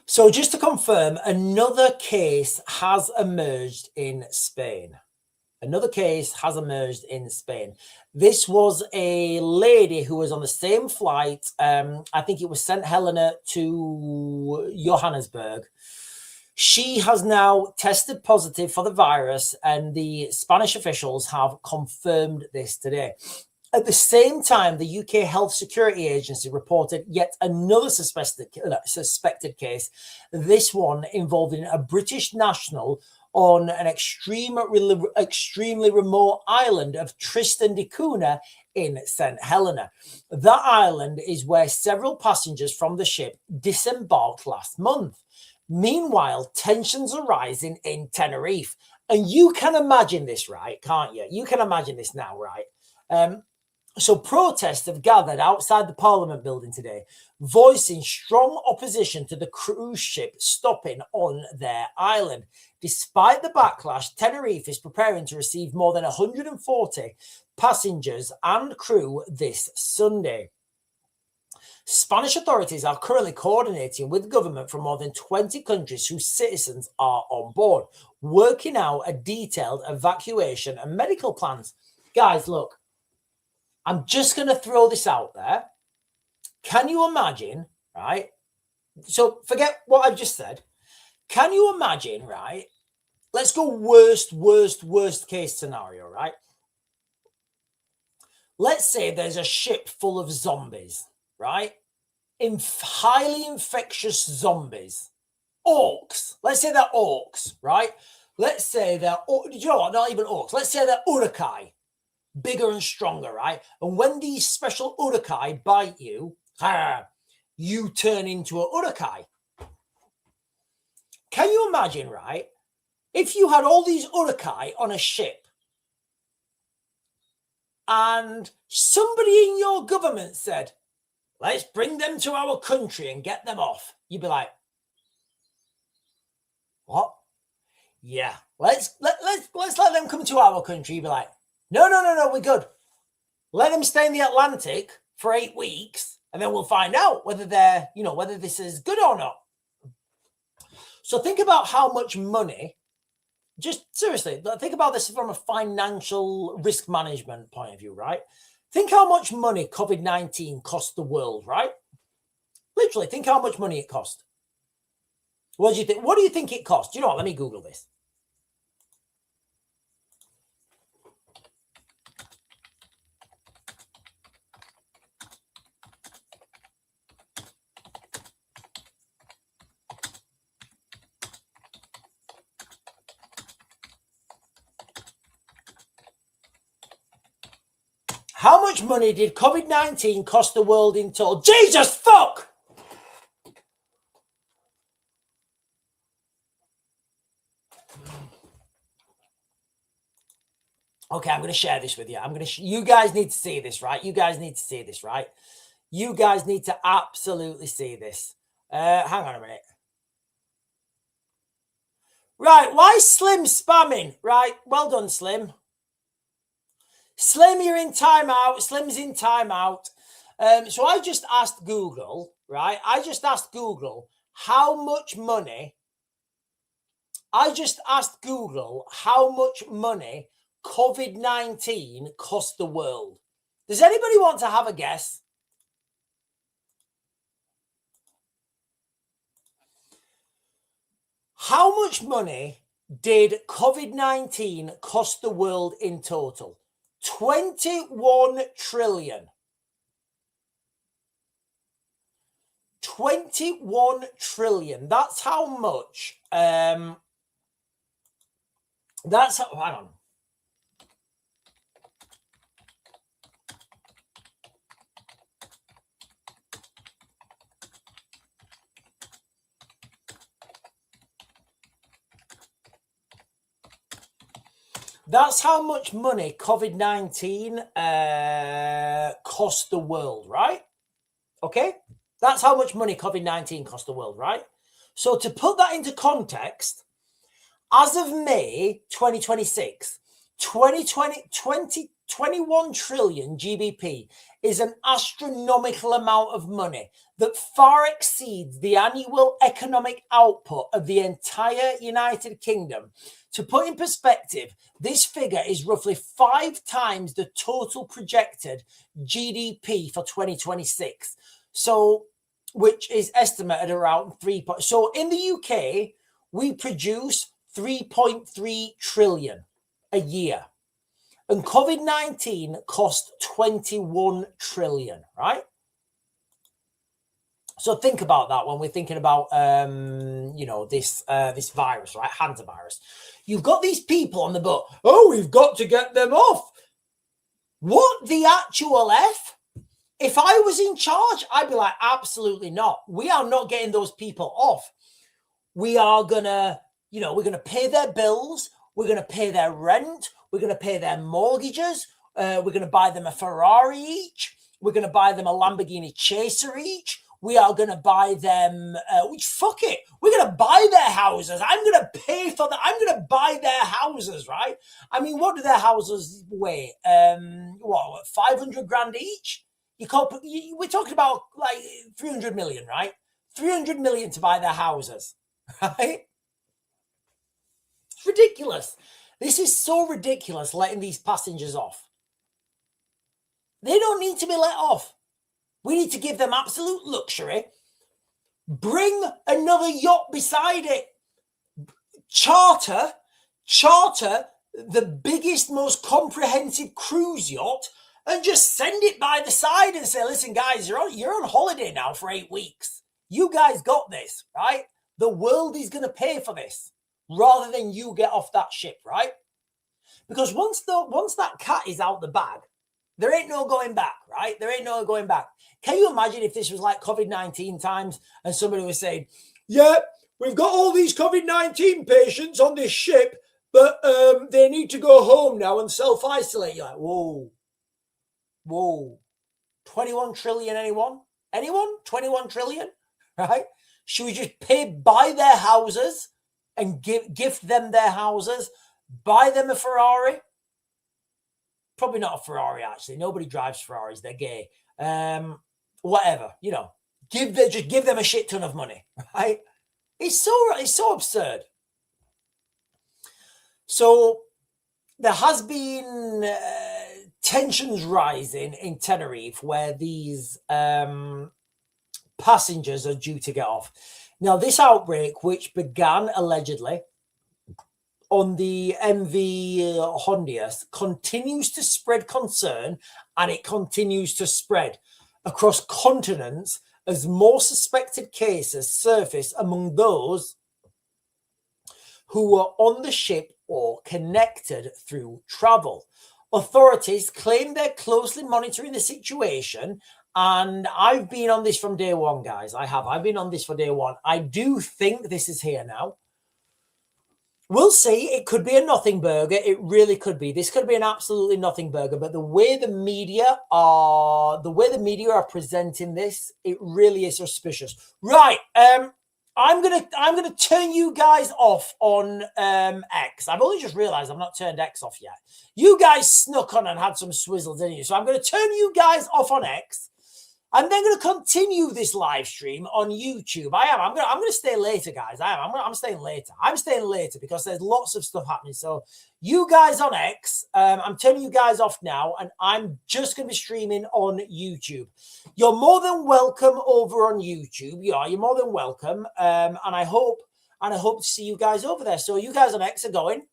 So just to confirm, another case has emerged in Spain. This was a lady who was on the same flight. I think it was St. Helena to Johannesburg. She has now tested positive for the virus, and the Spanish officials have confirmed this today. At the same time, the UK Health Security Agency reported yet another suspected case, this one involving a British national on an extremely remote island of Tristan da Cunha in St. Helena. That island is where several passengers from the ship disembarked last month. Meanwhile, tensions are rising in Tenerife. And you can imagine this, right? Can't you? You can imagine this now, right? So protests have gathered outside the Parliament building today, voicing strong opposition to the cruise ship stopping on their island. Despite the backlash, Tenerife is preparing to receive more than 140 passengers and crew this Sunday. Spanish authorities are currently coordinating with government from more than 20 countries whose citizens are on board, working out a detailed evacuation and medical plans. Guys, look. I'm just going to throw this out there. Can you imagine, right? So forget what I've just said. Can you imagine, right? Let's go worst case scenario, right? Let's say there's a ship full of zombies, right? Highly infectious zombies. Orcs. Let's say they're orcs, right? Let's say they're, you know what? Not even orcs. Let's say they're urukai. Bigger and stronger, right? And when these special urukai bite you, you turn into an urukai. Can you imagine, right? If you had all these urukai on a ship and somebody in your government said, let's bring them to our country and get them off, you'd be like, what? Yeah, let's let them come to our country. You'd be like, no, we're good. Let them stay in the Atlantic for 8 weeks, and then we'll find out whether they're, whether this is good or not. So think about how much money, just seriously, think about this from a financial risk management point of view, right? Think how much money COVID-19 cost the world, right? Literally, think how much money it cost. What do you think? What do you think it cost? You know what? Let me Google this. How much money did COVID-19 cost the world in total? Jesus fuck! Okay, I'm going to share this with you. You guys need to see this, right? You guys need to see this, right? You guys need to absolutely see this. Hang on a minute. Right, why is Slim spamming? Right, well done, Slim. Slim, you're in timeout. Slim's in timeout. So I just asked Google, right? I just asked Google how much money COVID-19 cost the world. Does anybody want to have a guess? How much money did COVID-19 cost the world in total? 21 trillion. 21 trillion. That's how much. Hang on. That's how much money COVID-19 cost the world, right? Okay? That's how much money COVID-19 cost the world, right? So to put that into context, as of May 2026, 21 trillion GBP is an astronomical amount of money that far exceeds the annual economic output of the entire United Kingdom. To put in perspective, this figure is roughly 5 times the total projected GDP for 2026. So, which is estimated around 3. So in the UK, we produce 3.3 trillion a year. And COVID-19 cost 21 trillion, right? So think about that when we're thinking about, this virus, right? Hantavirus. You've got these people on the boat. Oh, we've got to get them off. What the actual F? If I was in charge, I'd be like, absolutely not. We are not getting those people off. We are going to, we're going to pay their bills. We're going to pay their rent. We're going to pay their mortgages. We're going to buy them a Ferrari each. We're going to buy them a Lamborghini Chaser each. We are going to buy them, fuck it. We're going to buy their houses. I'm going to pay for that. I'm going to buy their houses, right? I mean, what do their houses weigh? 500 grand each? We're talking about like 300 million, right? 300 million to buy their houses, right? It's ridiculous. This is so ridiculous, letting these passengers off. They don't need to be let off. We need to give them absolute luxury. Bring another yacht beside it. Charter the biggest, most comprehensive cruise yacht and just send it by the side and say, listen, guys, you're on holiday now for 8 weeks. You guys got this, right? The world is going to pay for this rather than you get off that ship, right? Because once that cat is out the bag, there ain't no going back, right? There ain't no going back. Can you imagine if this was like COVID-19 times and somebody was saying, yeah, we've got all these COVID-19 patients on this ship, but they need to go home now and self-isolate. You're like, whoa. 21 trillion, anyone? 21 trillion, right? Should we just buy their houses and gift them their houses, buy them a Ferrari? Probably not a Ferrari, actually. Nobody drives Ferraris. They're gay. Whatever, just give them a shit ton of money, right? It's so absurd. So there has been tensions rising in Tenerife where these passengers are due to get off. Now, this outbreak, which began allegedly on the MV Hondias, continues to spread concern, and it continues to spread across continents as more suspected cases surface among those who were on the ship or connected through travel. Authorities claim they're closely monitoring the situation, and I've been on this from day one, guys. I've been on this for day one. I do think this is here now. We'll see. It could be a nothing burger. It really could be. This could be an absolutely nothing burger. But the way the media are presenting this, it really is suspicious. Right. I'm gonna turn you guys off on X. I've only just realized I've not turned X off yet. You guys snuck on and had some swizzle, didn't you? So I'm gonna turn you guys off on X. I'm then going to continue this live stream on YouTube. I'm going to stay later, guys. I'm staying later. I'm staying later because there's lots of stuff happening. So you guys on X, I'm turning you guys off now, and I'm just going to be streaming on YouTube. You're more than welcome over on YouTube. You're more than welcome. And I hope to see you guys over there. So you guys on X are going.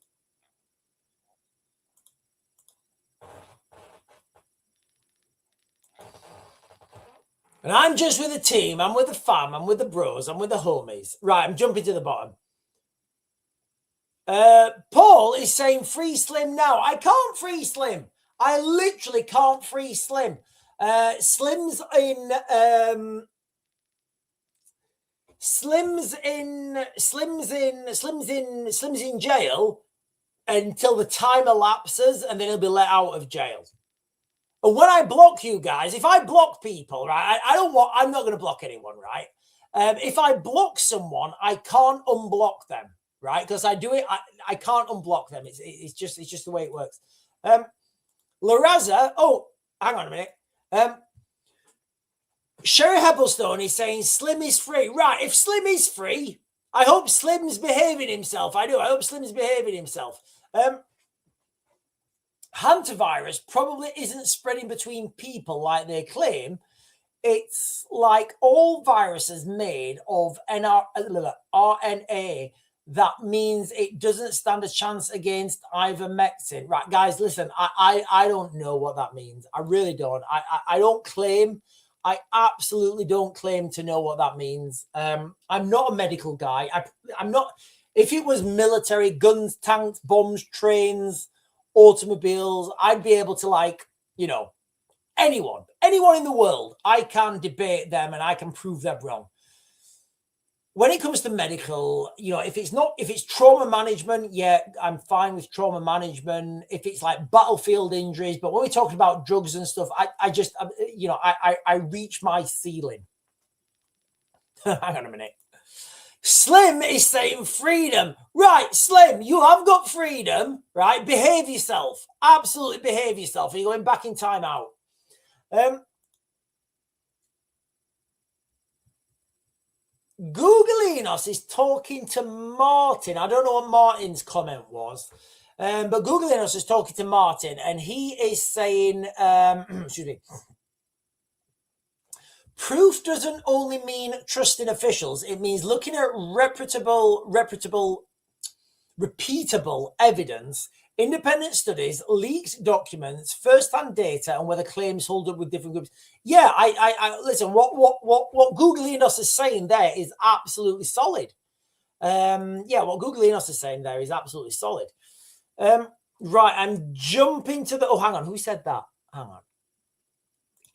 And I'm just with the team. I'm with the fam. I'm with the bros. I'm with the homies. Right, I'm jumping to the bottom. Paul is saying free Slim now. I can't free Slim. I literally can't free Slim. Slim's in jail until the time elapses, and then he'll be let out of jail. And when I block you guys, if I block people, right, I'm not going to block anyone, right? If I block someone, I can't unblock them, right? Because I do it, I can't unblock them. It's just the way it works. Laraza, hang on a minute. Sherry Heblestone is saying Slim is free. Right, if Slim is free, I hope Slim's behaving himself. I do. I hope Slim's behaving himself. Hantavirus probably isn't spreading between people like they claim. It's like all viruses made of RNA that means it doesn't stand a chance against ivermectin. Right, guys, listen, I don't know what that means. I really don't. I don't claim. I absolutely don't claim to know what that means. I'm not a medical guy. I'm not. If it was military, guns, tanks, bombs, trains, automobiles, I'd be able to, like, you know, anyone in the world, I can debate them and I can prove them wrong. When it comes to medical, you know, if it's trauma management, yeah, I'm fine with trauma management. If it's like battlefield injuries, but when we're talking about drugs and stuff, I reach my ceiling. Hang on a minute. Slim is saying freedom. Right, Slim, you have got freedom, right? Behave yourself. Absolutely behave yourself. Are you going back in time out? Googleinos is talking to Martin. I don't know what Martin's comment was, but Googleinos is talking to Martin, and he is saying, excuse me, proof doesn't only mean trusting officials. It means looking at repeatable evidence, independent studies, leaks, documents, first-hand data, and whether claims hold up with different groups. Yeah, I listen. What Googleinos is saying there is absolutely solid. Yeah, what Googleinos is saying there is absolutely solid. Right, I'm jumping to the. Oh, hang on. Who said that? Hang on.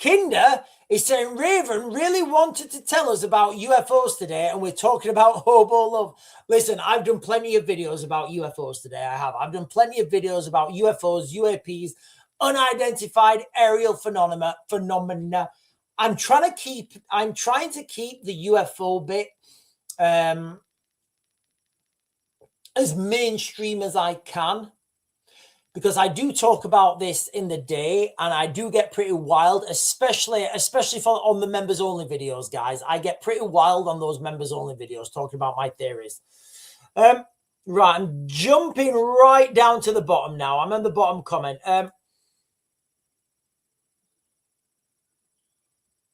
Kinder is saying Raven really wanted to tell us about UFOs today, and we're talking about hobo love. Listen, I've done plenty of videos about UFOs today. I've done plenty of videos about UFOs, UAPs, unidentified aerial phenomena. I'm trying to keep the UFO bit as mainstream as I can, because I do talk about this in the day, and I do get pretty wild, especially on the members only videos, guys. I get pretty wild on those members only videos talking about my theories. Right, I'm jumping right down to the bottom now. I'm on the bottom comment.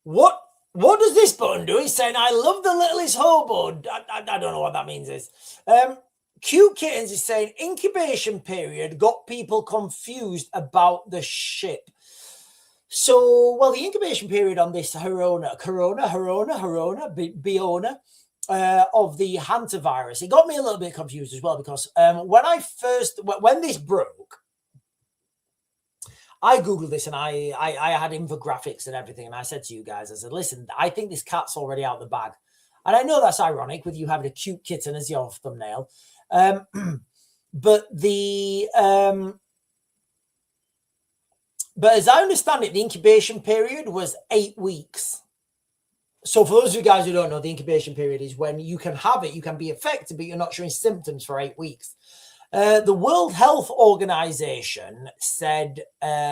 What does this button do? He's saying, I love the littlest hobo. I don't know what that means is. Cute Kittens is saying incubation period got people confused about the ship. So, well, the incubation period on this Biona of the Hantavirus, it got me a little bit confused as well, because when this broke, I Googled this and I had infographics and everything, and I said to you guys, I said, listen, I think this cat's already out of the bag. And I know that's ironic with you having a cute kitten as your thumbnail. But as I understand it, the incubation period was 8 weeks. So for those of you guys who don't know, the incubation period is when you can have it, you can be affected, but you're not showing symptoms for 8 weeks. The World Health Organization said that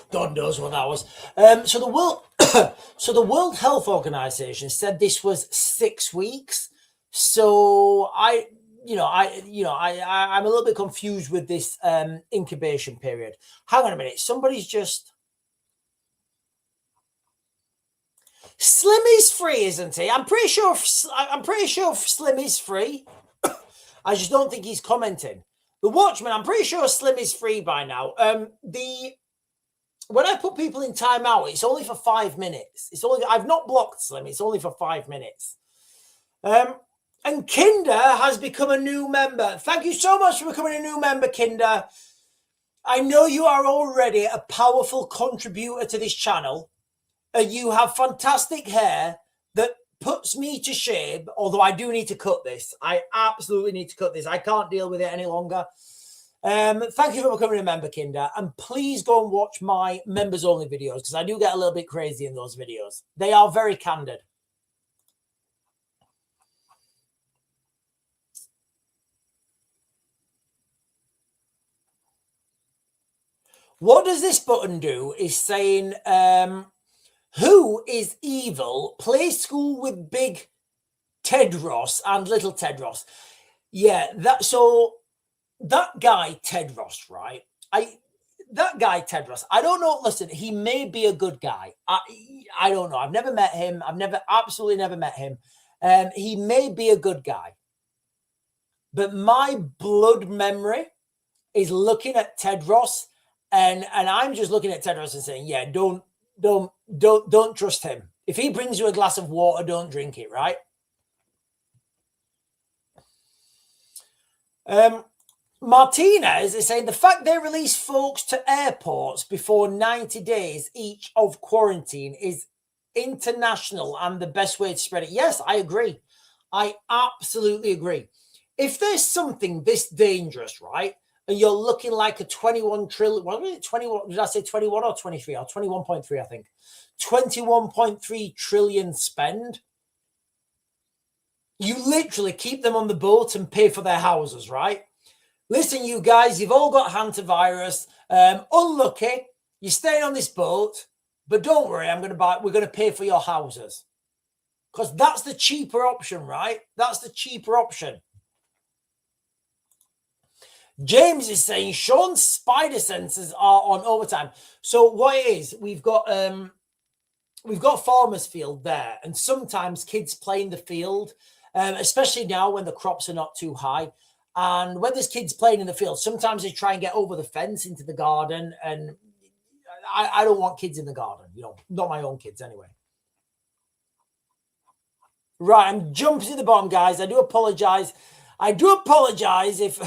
God knows what that was. So the World Health Organization said this was 6 weeks. So I'm a little bit confused with this incubation period. Hang on a minute. Somebody's just. Slim is free, isn't he? I'm pretty sure Slim is free. I just don't think he's commenting. The Watchman, I'm pretty sure Slim is free by now. When I put people in timeout, it's only for 5 minutes. I've not blocked Slim. It's only for 5 minutes. And Kinder has become a new member. Thank you so much for becoming a new member, Kinder. I know you are already a powerful contributor to this channel. You have fantastic hair that puts me to shame, although I do need to cut this. I absolutely need to cut this. I can't deal with it any longer. Thank you for becoming a member, Kinder. And please go and watch my members only videos, because I do get a little bit crazy in those videos. They are very candid. What does this button do is saying, who is evil? Play school with big Ted Ross and little Ted Ross. Yeah, that guy, Ted Ross, right? That guy, Ted Ross, I don't know. Listen, he may be a good guy. I don't know. I've never met him. Absolutely never met him. He may be a good guy. But my blood memory is looking at Ted Ross, and I'm just looking at Ted Ross and saying, yeah, don't trust him. If he brings you a glass of water, don't drink it, right? Martinez is saying the fact they release folks to airports before 90 days each of quarantine is international and the best way to spread it. Yes, I agree. I absolutely agree. If there's something this dangerous, right, and you're looking like a 21 trillion, what was it, 21, did I say 21 or 23? Or 21.3, I think. 21.3 trillion spend. You literally keep them on the boat and pay for their houses, right? Listen, you guys, you've all got Hantavirus. Unlucky, you're staying on this boat, but don't worry, we're going to pay for your houses. Because that's the cheaper option, right? That's the cheaper option. James is saying Sean's spider sensors are on overtime. So what it is, we've got farmers field there, and sometimes kids play in the field, especially now when the crops are not too high. And when there's kids playing in the field, sometimes they try and get over the fence into the garden. And I don't want kids in the garden, not my own kids anyway. Right, I'm jumping to the bottom, guys. I do apologize if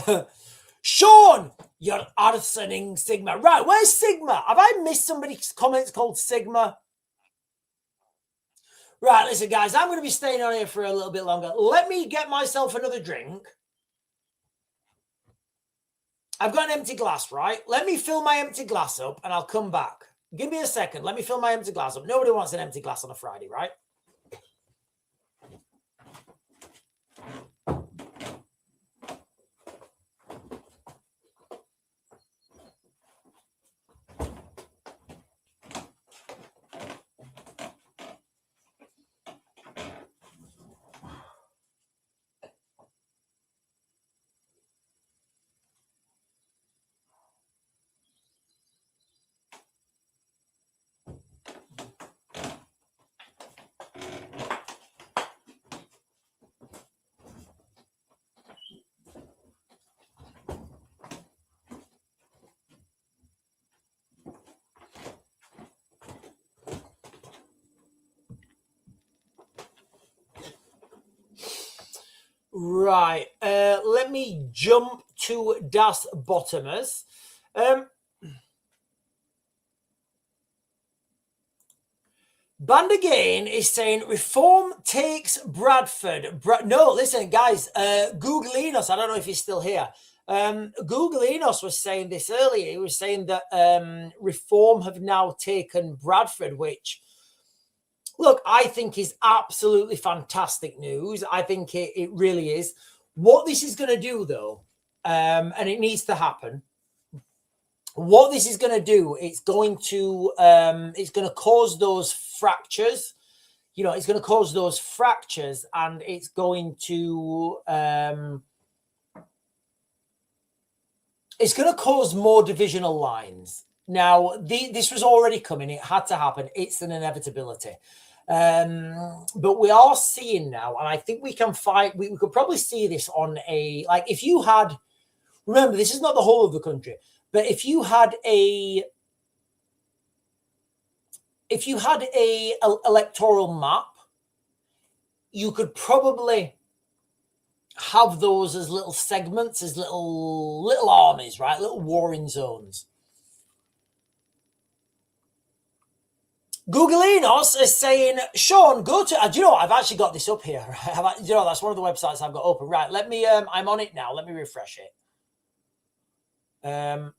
Sean, you're arsoning Sigma. Right, where's Sigma? Have I missed somebody's comments called Sigma? Right, listen, guys, I'm going to be staying on here for a little bit longer. Let me get myself another drink. I've got an empty glass, right? Let me fill my empty glass up and I'll come back. Give me a second. Let me fill my empty glass up. Nobody wants an empty glass on a Friday, right? Right. Let me jump to Das Bottomers. Band again is saying reform takes Bradford. No, listen, guys. Google Enos. I don't know if he's still here. Google Enos was saying this earlier. He was saying that reform have now taken Bradford, which, look, I think is absolutely fantastic news. I think it really is. What this is going to do, though, and it needs to happen. What this is going to do, it's going to cause those fractures. It's going to cause those fractures, and it's going to cause more divisional lines. Now, this was already coming. It had to happen. It's an inevitability. But we are seeing now, and I think we can fight. We could probably see this on if you had, remember, this is not the whole of the country, but if you had a electoral map, you could probably have those as little segments, as little armies, right? Little warring zones. Google Enos is saying, Sean, go to, do you know what? I've actually got this up here. Right? That's one of the websites I've got open. Right, let me, I'm on it now. Let me refresh it. Hang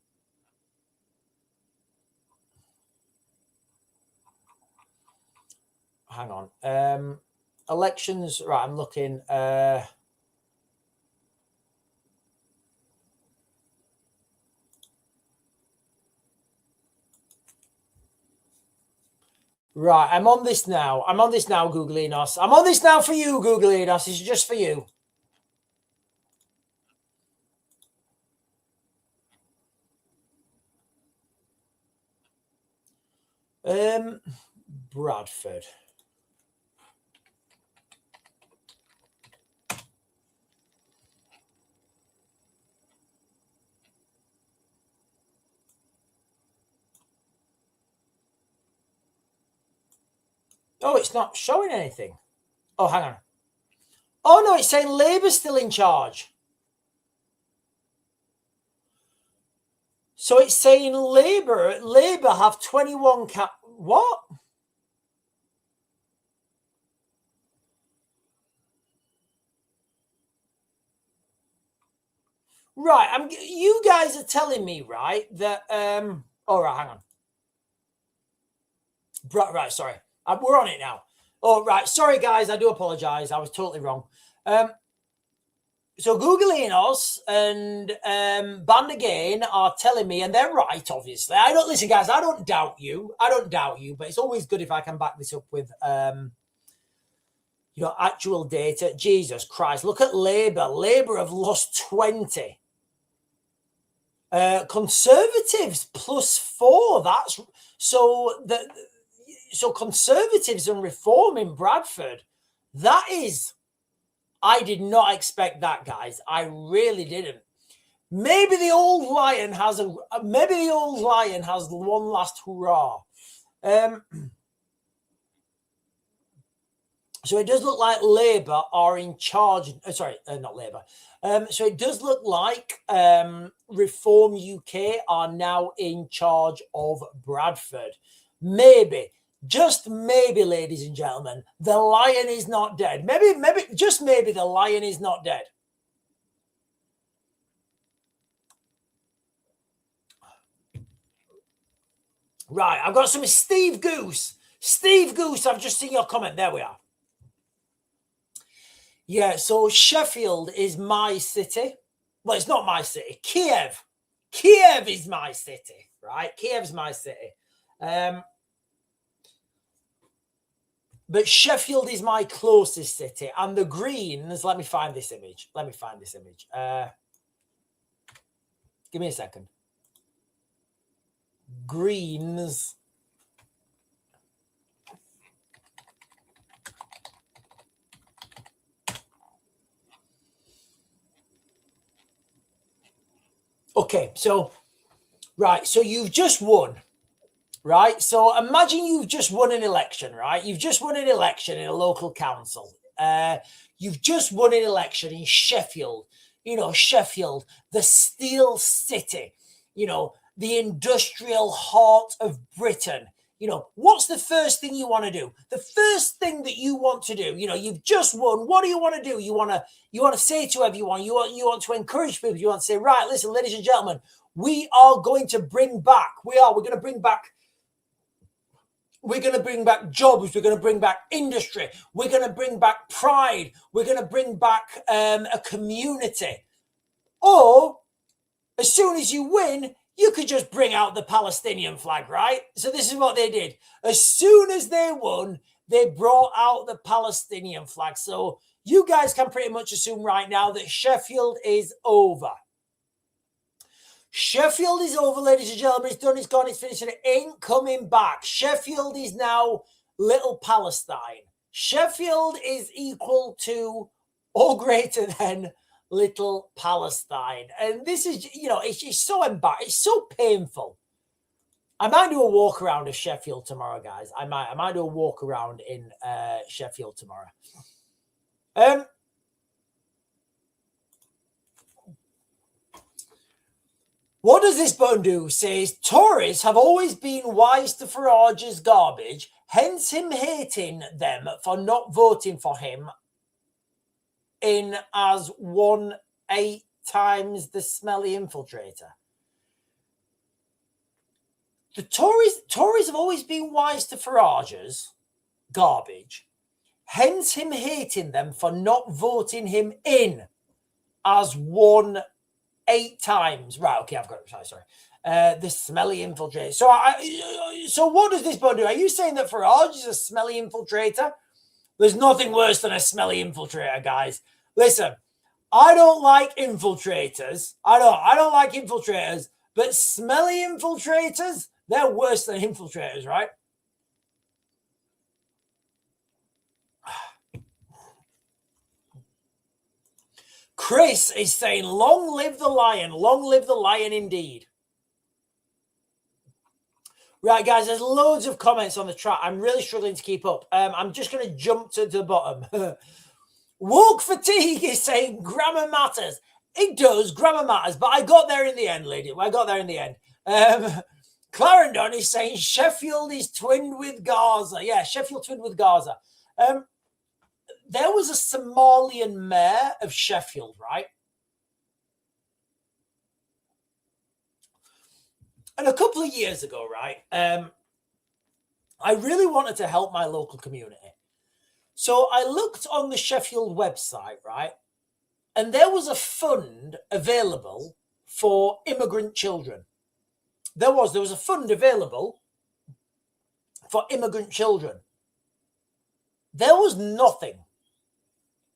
on. Elections. Right, I'm looking. Right, I'm on this now. I'm on this now, Google Enos. I'm on this now for you, Google Enos. This is just for you. Bradford. Oh, it's not showing anything. Oh, hang on. Oh, no, it's saying Labour's still in charge. So it's saying Labour have 21 what? Right, you guys are telling me, right, that all right, hang on. Right, sorry. We're on it now. Oh, right. Sorry, guys. I do apologize. I was totally wrong. So Google Enos and Band Again are telling me, and they're right, obviously. I don't listen, guys. I don't doubt you. But it's always good if I can back this up with actual data. Jesus Christ. Look at Labour. Labour have lost 20. Conservatives +4. That's so Conservatives and Reform in Bradford. That is, I did not expect that, guys. I really didn't. Maybe the old lion has one last hurrah. So it does look like Labour are in charge. Sorry, not Labour. So it does look like Reform UK are now in charge of Bradford. Maybe, just maybe, ladies and gentlemen, the lion is not dead. Maybe, just maybe the lion is not dead. Right, I've got some Steve Goose. Steve Goose, I've just seen your comment. There we are. Yeah, so Sheffield is my city. Well, it's not my city. Kiev is my city, right? Kiev's my city. But Sheffield is my closest city. And the Greens, let me find this image. Give me a second. Greens. Okay, so, right, so you've just won, right? So imagine you've just won an election, right? You've just won an election in a local council. You've just won an election in Sheffield. Sheffield, the steel city, the industrial heart of Britain. What's the first thing you want to do? The first thing that you want to do, you've just won. What do you want to do? You want to say to everyone, you want to encourage people. You want to say, right, listen, ladies and gentlemen, we're going to bring back jobs. We're going to bring back industry. We're going to bring back pride. We're going to bring back a community. Or as soon as you win, you could just bring out the Palestinian flag, right? So this is what they did. As soon as they won, they brought out the Palestinian flag. So you guys can pretty much assume right now that Sheffield is over. Sheffield is over, ladies and gentlemen. It's done, it's gone, it's finished, and it ain't coming back. Sheffield is now Little Palestine. Sheffield is equal to or greater than Little Palestine. And this is, it's so embarrassing. It's so painful. I might do a walk around of Sheffield tomorrow, guys. I might do a walk around in Sheffield tomorrow. What does this button do? Says, Tories have always been wise to Farage's garbage, hence him hating them for not voting for him in as 8 times the smelly infiltrator. The Tories have always been wise to Farage's garbage, hence him hating them for not voting him in as won 8 times. Right, okay, I've got it. Sorry. The smelly infiltrator. So what does this bond do? Are you saying that Farage is a smelly infiltrator? There's nothing worse than a smelly infiltrator, guys. Listen, I don't like infiltrators. I don't like infiltrators, but smelly infiltrators, they're worse than infiltrators, right? Chris is saying, long live the lion. Long live the lion indeed. Right, guys, there's loads of comments on the chat. I'm really struggling to keep up. I'm just going to jump to the bottom. Woke Fatigue is saying grammar matters. It does, grammar matters, but I got there in the end, lady. I got there in the end. Clarendon is saying Sheffield is twinned with Gaza. Yeah, Sheffield twinned with Gaza. There was a Somalian mayor of Sheffield, right? And a couple of years ago, right, I really wanted to help my local community. So I looked on the Sheffield website, right, and there was a fund available for immigrant children. There was a fund available for immigrant children. There was nothing.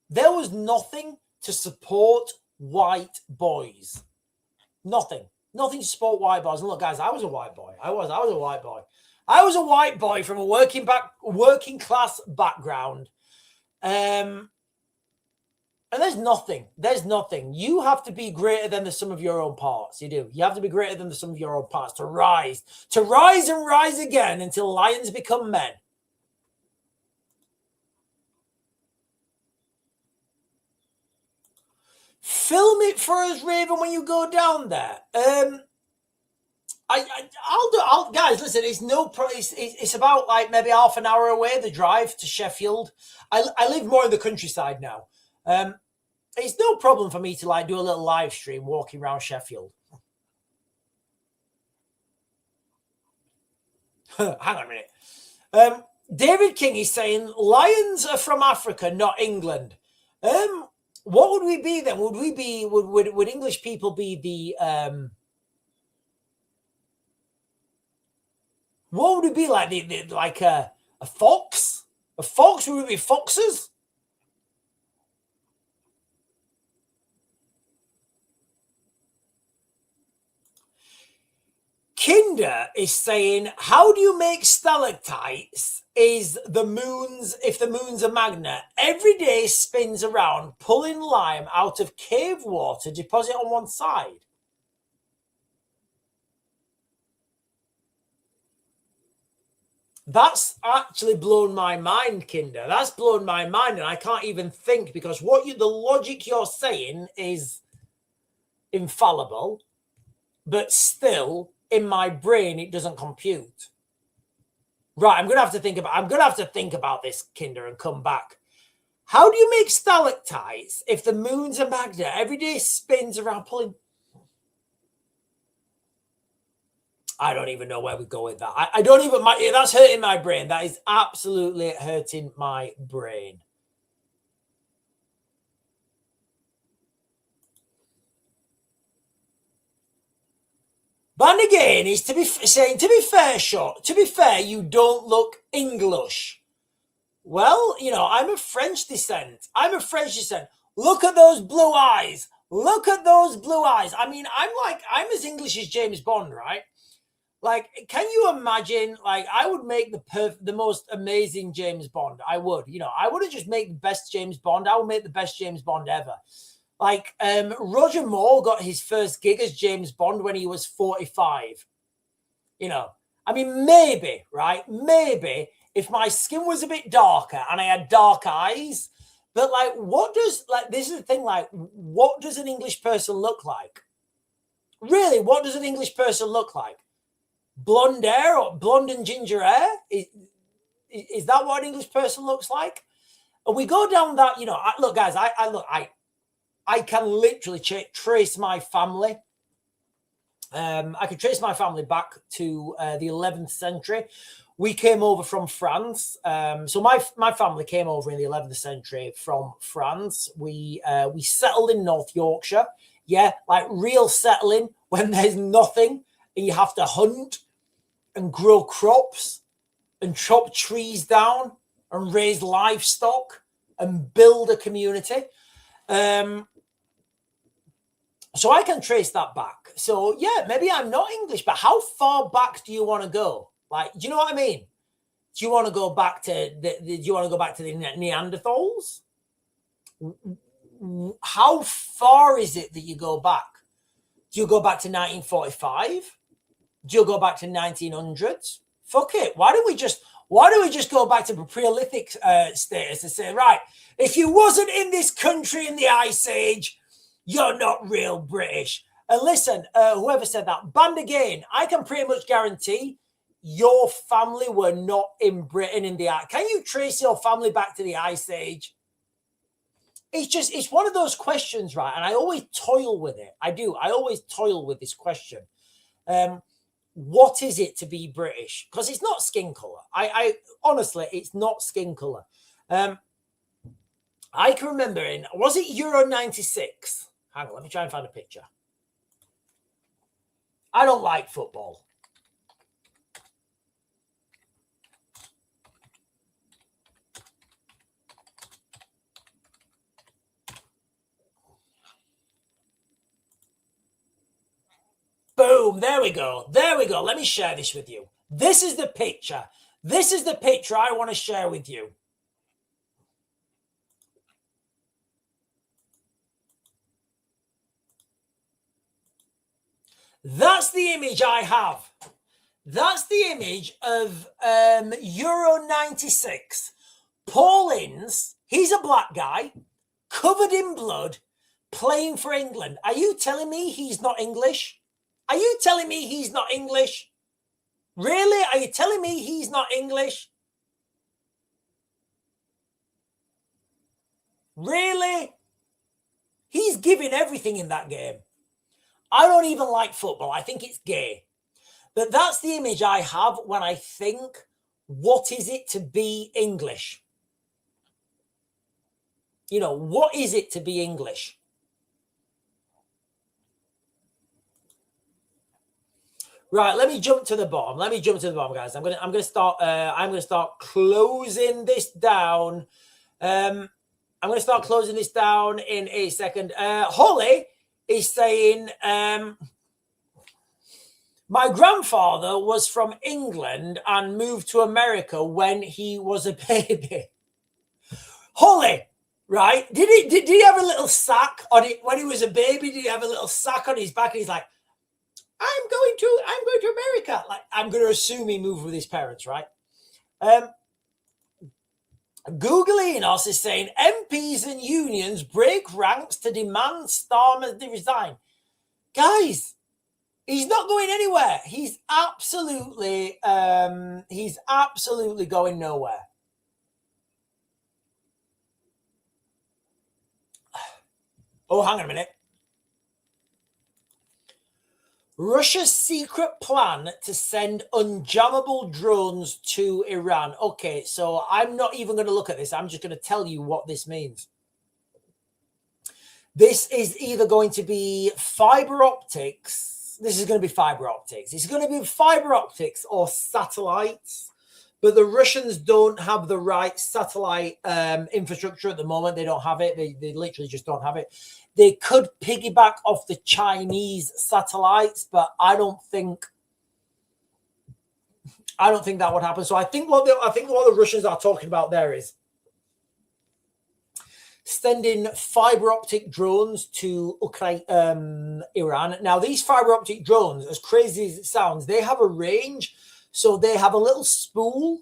There was nothing to support white boys. Nothing. Nothing to support white boys. And look, guys, I was a white boy. I was a white boy. I was a white boy from a working class background. And there's nothing. There's nothing. You have to be greater than the sum of your own parts. You do. You have to be greater than the sum of your own parts to rise and rise again until lions become men. Film it for us, Raven, when you go down there. I'll guys, listen, it's about like maybe half an hour away, the drive to Sheffield. I live more in the countryside now. It's no problem for me to like do a little live stream walking around Sheffield. Hang on a minute. David King is saying lions are from Africa, not England. What would we be then? Would English people be the what would it be like? Like a fox? A fox? Would we be foxes? Kinder is saying, how do you make stalactites if the moon's a magnet? Every day spins around, pulling lime out of cave water, deposit on one side. That's actually blown my mind, Kinder. That's blown my mind, and I can't even think because the logic you're saying is infallible, but still in my brain it doesn't compute. Right, I'm gonna have to think about this, Kinder, and come back. How do you make stalactites if the moon's a magnet? Every day spins around pulling. I don't even know where we go with that. I don't even. That's hurting my brain. That is absolutely hurting my brain. But again, is to be fair, you don't look English. Well, I'm of French descent. Look at those blue eyes. I mean, I'm as English as James Bond, right? Like, can you imagine? Like, I would make the most amazing James Bond. I would. I wouldn't just make the best James Bond. I would make the best James Bond ever. Like, Roger Moore got his first gig as James Bond when he was 45. I mean, maybe, right? Maybe if my skin was a bit darker and I had dark eyes, but like, this is the thing, like, what does an English person look like? Really, what does an English person look like? Blonde hair or blonde and ginger hair? Is that what an English person looks like? And we go down that, look, guys, I can literally trace my family I could trace my family back to the 11th century. We came over from France. So my family came over in the 11th century from France. We settled in North Yorkshire. Yeah, like real settling when there's nothing and you have to hunt and grow crops and chop trees down and raise livestock and build a community. So I can trace that back. So yeah, maybe I'm not English, but how far back do you want to go? Like, do you know what I mean? Do you want to go back to the Neanderthals? How far is it that you go back? Do you go back to 1945? Do you go back to 1900s? Fuck it. Why don't we just go back to the Paleolithic status and say, right, if you wasn't in this country in the Ice Age, you're not real British. And listen, whoever said that, banned again. I can pretty much guarantee your family were not in Britain in the Ice. Can you trace your family back to the Ice Age? It's one of those questions, right? And I always toil with it. I do. I always toil with this question. What is it to be British? Because it's not skin color. I honestly, it's not skin color. I can remember was it Euro 96? Hang on, let me try and find a picture. I don't like football. Boom, there we go. There we go. Let me share this with you. This is the picture. This is the picture I want to share with you. That's the image I have. That's the image of Euro 96. Paul Ince, he's a black guy, covered in blood, playing for England. Are you telling me he's not English? Are you telling me he's not English? Really? Are you telling me he's not English? Really? He's giving everything in that game. I don't even like football. I think it's gay. But that's the image I have when I think, what is it to be English? You know, what is it to be English? Right, let me jump to the bottom. Guys. I'm gonna start closing this down. I'm gonna start closing this down in a second. Holly is saying, my grandfather was from England and moved to America when he was a baby. Holly, right? Did he have a little sack on it when he was a baby? Did he have a little sack on his back? And he's like, I'm going to America. Like, I'm going to assume he moved with his parents, right? Google Enos is saying MPs and unions break ranks to demand Starmer to resign. Guys, he's not going anywhere. He's absolutely going nowhere. Oh, hang on a minute. Russia's secret plan to send unjammable drones to Iran. Okay, so I'm not even going to look at this. I'm just going to tell you what this means. This is either going to be fiber optics. This is going to be fiber optics. It's going to be fiber optics or satellites. But the Russians don't have the right satellite infrastructure at the moment. They don't have it. They literally just don't have it. They could piggyback off the Chinese satellites, but I don't think that would happen. So I think what the Russians are talking about there is sending fiber optic drones to Iran. Now, these fiber optic drones, as crazy as it sounds, they have a range. So they have a little spool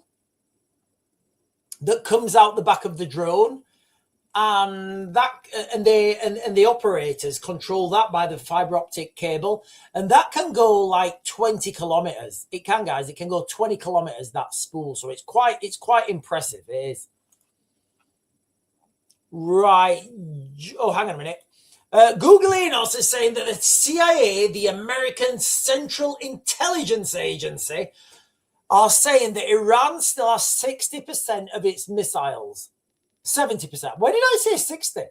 that comes out the back of the drone, and the operators control that by the fiber optic cable, and that can go like 20 kilometers. It can, guys. It can go 20 kilometers, that spool. So it's quite impressive. It is. Right. Oh, hang on a minute. Googleinos is saying that the CIA, the American Central Intelligence Agency, are saying that Iran still has 60% of its missiles. 70%. Why did I say 60?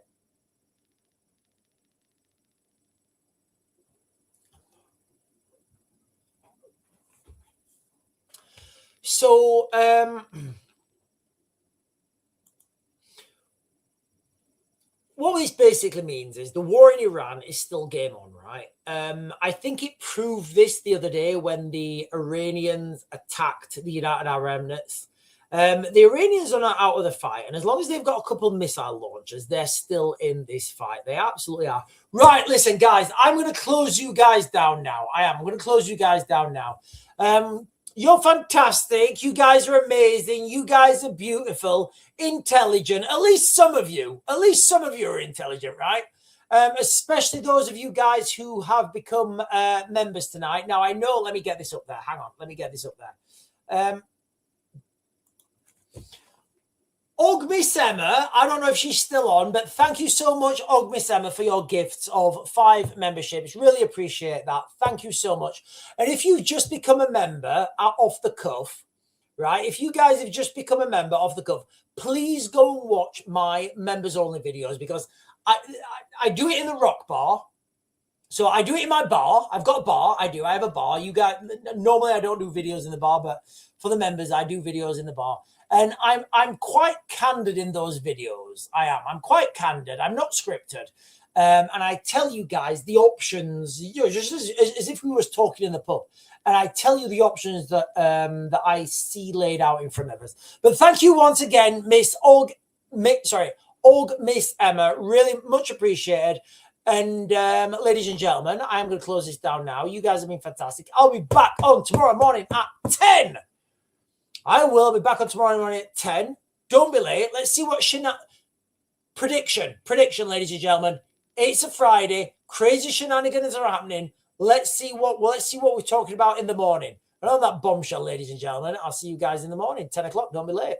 So, what this basically means is the war in Iran is still game on, right? I think it proved this the other day when the Iranians attacked the United Arab Emirates. The Iranians are not out of the fight, and as long as they've got a couple of missile launchers, they're still in this fight. They absolutely are. Right, listen, guys, I'm going to close you guys down now. I'm going to close you guys down now. You're fantastic. You guys are amazing. You guys are beautiful, intelligent. At least some of you are intelligent, right? Especially those of you guys who have become members tonight. Now, I know, let me get this up there. Hang on. Let me get this up there. Miss Emma, I don't know if she's still on, but thank you so much, Miss Emma, for your gifts of 5 memberships. Really appreciate that. Thank you so much. And if you've just become a member off the cuff, right? If you guys have just become a member off the cuff, please go and watch my members only videos, because I do it in the rock bar. So I do it in my bar. I've got a bar. I have a bar. You guys, normally I don't do videos in the bar, but for the members, I do videos in the bar. And I'm quite candid in those videos. I'm quite candid. I'm not scripted. And I tell you guys the options, just as if we was talking in the pub. And I tell you the options that that I see laid out in front of us. But thank you once again, Miss Emma. Really much appreciated. And ladies and gentlemen, I'm going to close this down now. You guys have been fantastic. I'll be back on tomorrow morning at 10. I will be back on tomorrow morning at 10. Don't be late. Let's see what prediction, ladies and gentlemen. It's a Friday. Crazy shenanigans are happening. Let's see what we're talking about in the morning. And on that bombshell, ladies and gentlemen, I'll see you guys in the morning, 10 o'clock. Don't be late.